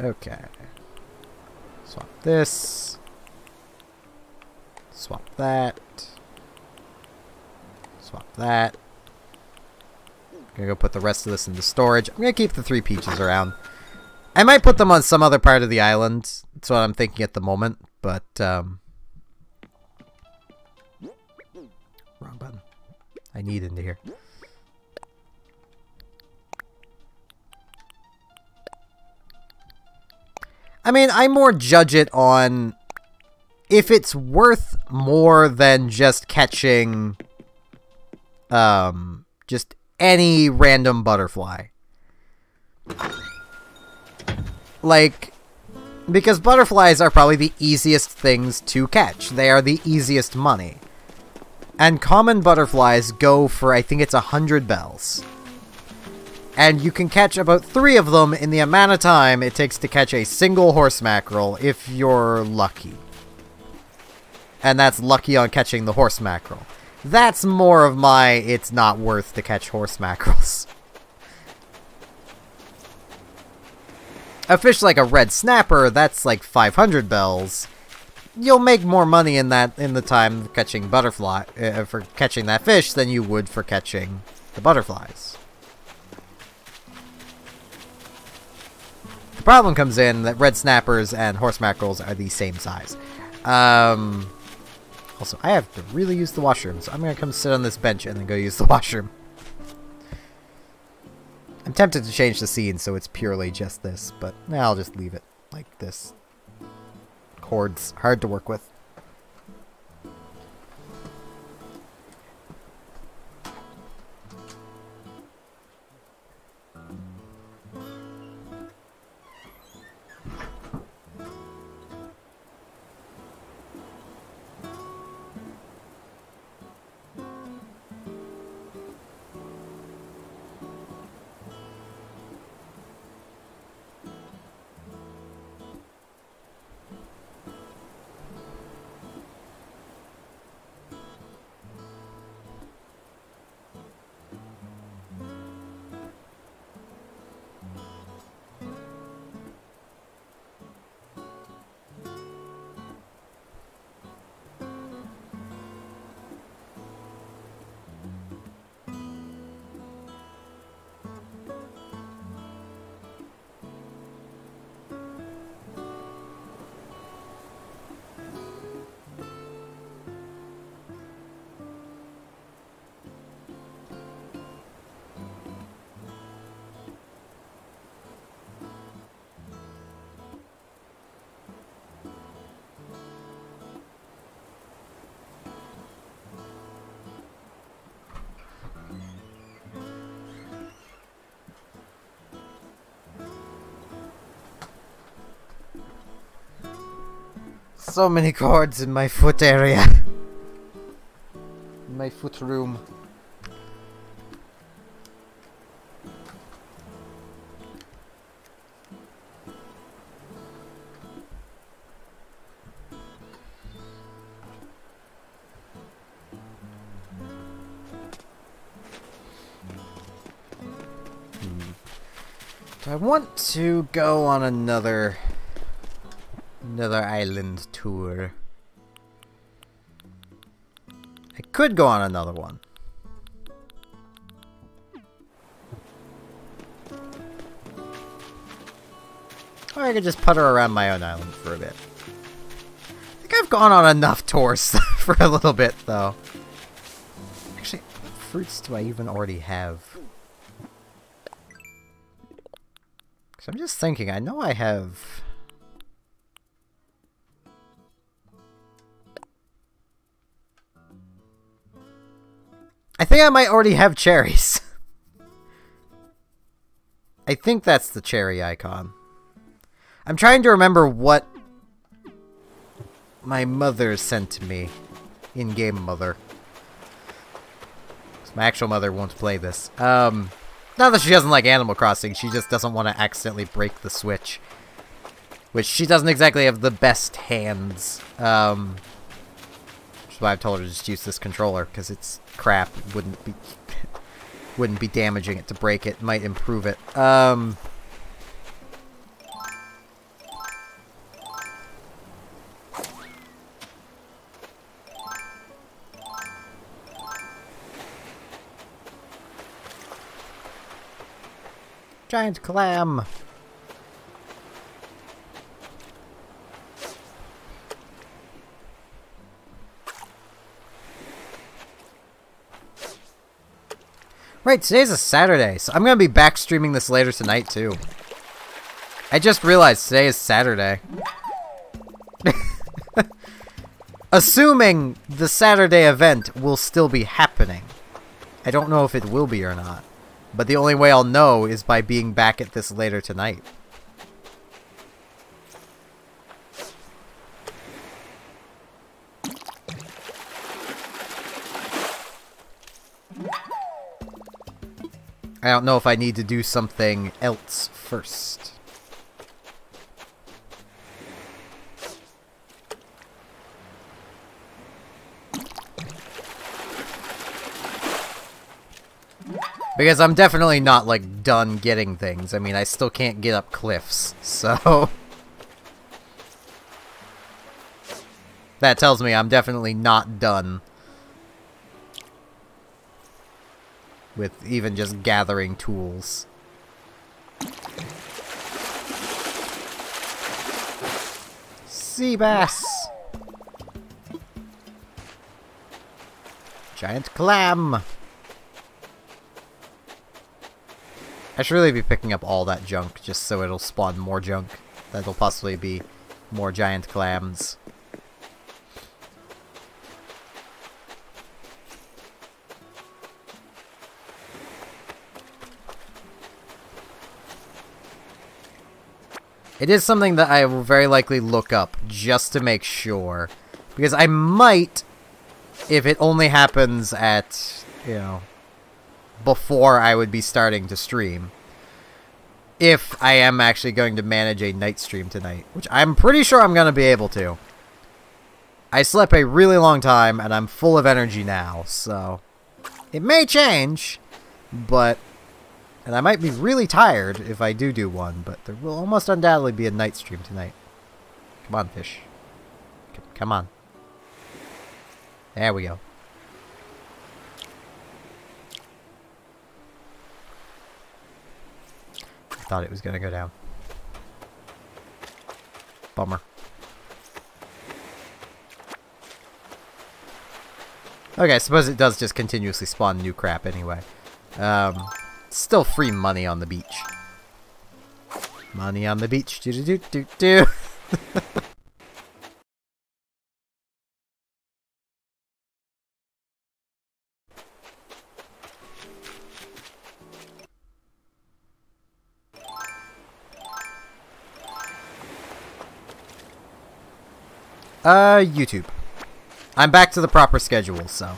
Okay. Swap this. Swap that. Swap that. I'm gonna go put the rest of this into storage. I'm gonna keep the 3 peaches around. I might put them on some other part of the island. That's what I'm thinking at the moment, but, wrong button. I need into here. I mean, I more judge it on if it's worth more than just catching, just any random butterfly. Like, because butterflies are probably the easiest things to catch. They are the easiest money. And common butterflies go for, I think it's 100 bells. And you can catch about 3 of them in the amount of time it takes to catch a single horse mackerel if you're lucky. And that's lucky on catching the horse mackerel. That's more of my it's not worth to catch horse mackerels. A fish like a red snapper, that's like 500 bells. You'll make more money in the time catching butterfly for catching that fish than you would for catching the butterflies. The problem comes in that red snappers and horse mackerels are the same size. Also, I have to really use the washroom, so I'm gonna come sit on this bench and then go use the washroom. I'm tempted to change the scene so it's purely just this, but I'll just leave it like this. Chords, hard to work with. So many cords in my foot area. In my foot room. Do I want to go on another island tour? I could go on another one. Or I could just putter around my own island for a bit. I think I've gone on enough tours for a little bit, though. Actually, what fruits do I even already have? Because I'm just thinking, I know I have... I think I might already have cherries. I think that's the cherry icon. I'm trying to remember what my mother sent to me. In-game mother. 'Cause my actual mother won't play this. Not that she doesn't like Animal Crossing, she just doesn't want to accidentally break the Switch. Which she doesn't exactly have the best hands. Which is why I've told her to just use this controller, because it's crap. It wouldn't be damaging it to break it. Might improve it. Giant clam. Right, today's a Saturday, so I'm going to be back streaming this later tonight, too. I just realized today is Saturday. Assuming the Saturday event will still be happening. I don't know if it will be or not. But the only way I'll know is by being back at this later tonight. I don't know if I need to do something else first. Because I'm definitely not, like, done getting things. I mean, I still can't get up cliffs, so... that tells me I'm definitely not done with even just gathering tools. Sea bass! Giant clam! I should really be picking up all that junk just so it'll spawn more junk. That'll possibly be more giant clams. It is something that I will very likely look up just to make sure. Because I might, if it only happens at, you know, before I would be starting to stream, if I am actually going to manage a night stream tonight, which I'm pretty sure I'm going to be able to. I slept a really long time, and I'm full of energy now, so it may change, but, and I might be really tired if I do one, but there will almost undoubtedly be a night stream tonight. Come on, fish. Come on. There we go. I thought it was gonna go down. Bummer. Okay, I suppose it does just continuously spawn new crap anyway. Still free money on the beach. Money on the beach. Do-do-do-do-do. YouTube. I'm back to the proper schedule, so.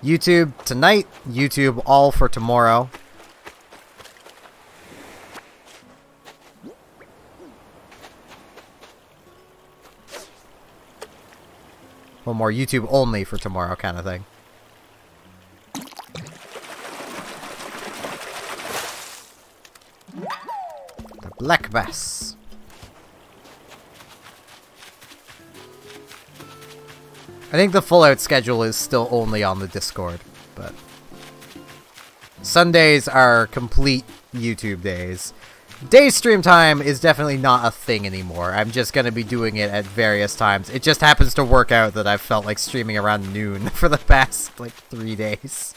YouTube tonight, YouTube all for tomorrow. One more YouTube only for tomorrow kind of thing. The black bass. I think the full-out schedule is still only on the Discord, but Sundays are complete YouTube days. Day stream time is definitely not a thing anymore. I'm just going to be doing it at various times. It just happens to work out that I've felt like streaming around noon for the past, like, 3 days.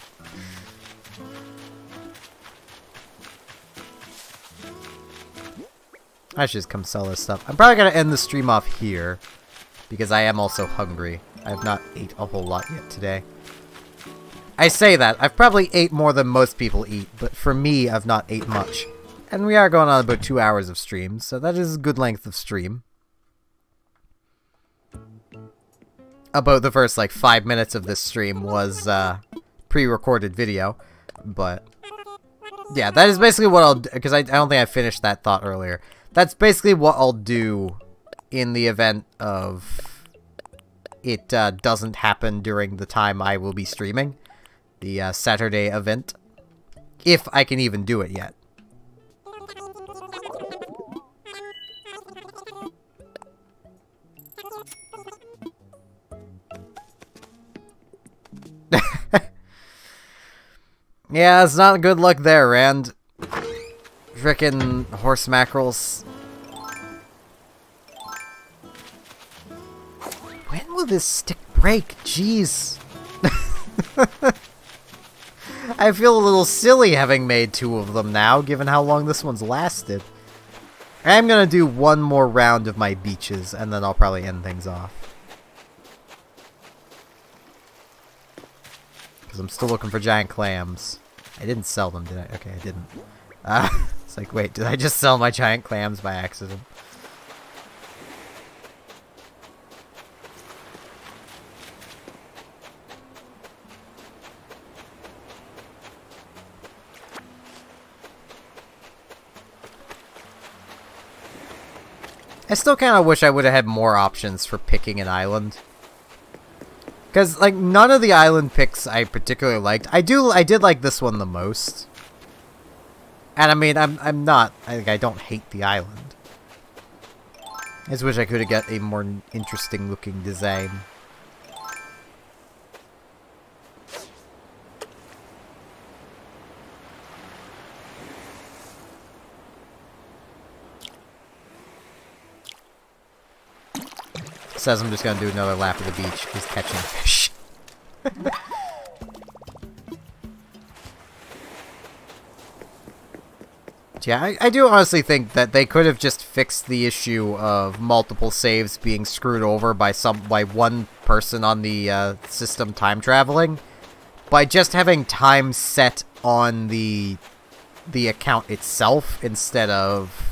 I should just come sell this stuff. I'm probably going to end the stream off here, because I am also hungry. I have not ate a whole lot yet today. I say that. I've probably ate more than most people eat, but for me, I've not ate much. And we are going on about 2 hours of stream, so that is a good length of stream. About the first, like, 5 minutes of this stream was, pre-recorded video, but yeah, that is basically what I'll do, because I don't think I finished that thought earlier. That's basically what I'll do in the event of it doesn't happen during the time I will be streaming. The Saturday event. If I can even do it yet. Yeah, it's not good luck there, Rand. Frickin' horse mackerels. When will this stick break? Jeez. I feel a little silly having made 2 of them now, given how long this one's lasted. I'm gonna do one more round of my beaches, and then I'll probably end things off. Because I'm still looking for giant clams. I didn't sell them, did I? Okay, I didn't. It's like, wait, did I just sell my giant clams by accident? I still kind of wish I would have had more options for picking an island. Because, like, none of the island picks I particularly liked. I did like this one the most. And I mean, I don't hate the island. I just wish I could have got a more interesting looking design. Says I'm just gonna do another lap of the beach, just catching fish. Yeah, I do honestly think that they could have just fixed the issue of multiple saves being screwed over by one person on the system time traveling by just having time set on the account itself instead of,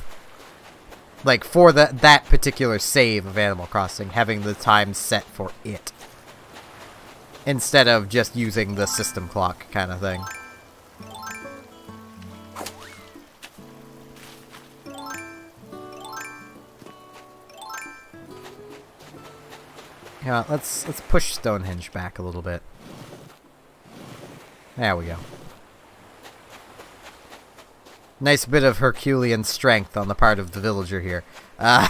like, for that particular save of Animal Crossing, having the time set for it. Instead of just using the system clock kind of thing. Yeah, let's push Stonehenge back a little bit. There we go. Nice bit of Herculean strength on the part of the villager here. I'm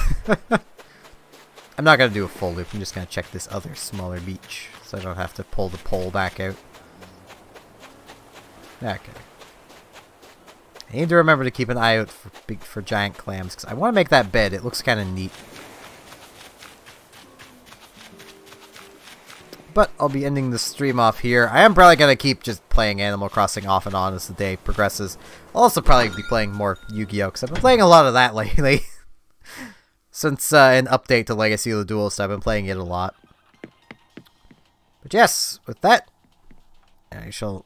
not going to do a full loop. I'm just going to check this other smaller beach so I don't have to pull the pole back out. Okay. I need to remember to keep an eye out for giant clams because I want to make that bed. It looks kind of neat. But I'll be ending the stream off here. I am probably going to keep just playing Animal Crossing off and on as the day progresses. I'll also probably be playing more Yu-Gi-Oh! Because I've been playing a lot of that lately. Since an update to Legacy of the Duelist, I've been playing it a lot. But yes, with that, I shall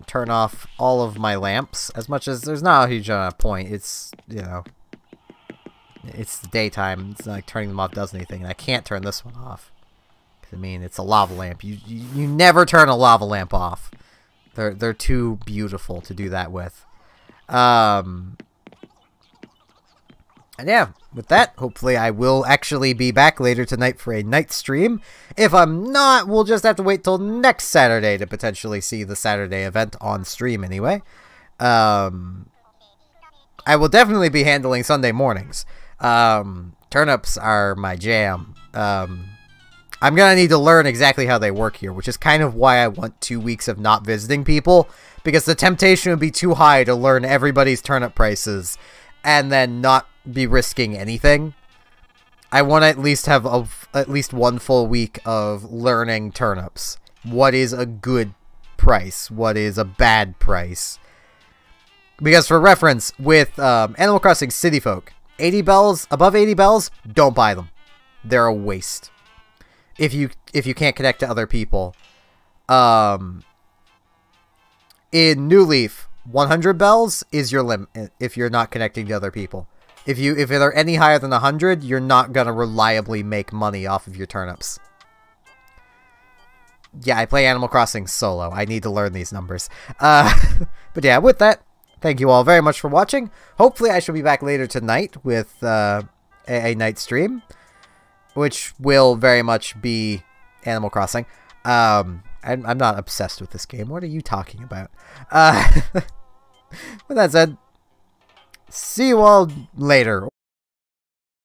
turn off all of my lamps. As much as there's not a huge point. It's, you know, it's the daytime. It's not like turning them off does anything. And I can't turn this one off. I mean, it's a lava lamp. You never turn a lava lamp off. They're too beautiful to do that with. And yeah, with that, hopefully I will actually be back later tonight for a night stream. If I'm not, we'll just have to wait till next Saturday to potentially see the Saturday event on stream anyway. I will definitely be handling Sunday mornings. Turnips are my jam. I'm going to need to learn exactly how they work here, which is kind of why I want 2 weeks of not visiting people, because the temptation would be too high to learn everybody's turnip prices and then not be risking anything. I want to at least have at least 1 full week of learning turnips. What is a good price? What is a bad price? Because for reference, with Animal Crossing City Folk, 80 bells, above 80 bells, don't buy them. They're a waste. If you can't connect to other people. In New Leaf, 100 bells is your limit if you're not connecting to other people. If they're any higher than 100, you're not gonna reliably make money off of your turnips. Yeah, I play Animal Crossing solo. I need to learn these numbers. But yeah, with that, thank you all very much for watching. Hopefully I shall be back later tonight with a night stream, which will very much be Animal Crossing. I'm not obsessed with this game. What are you talking about? With that said, see you all later.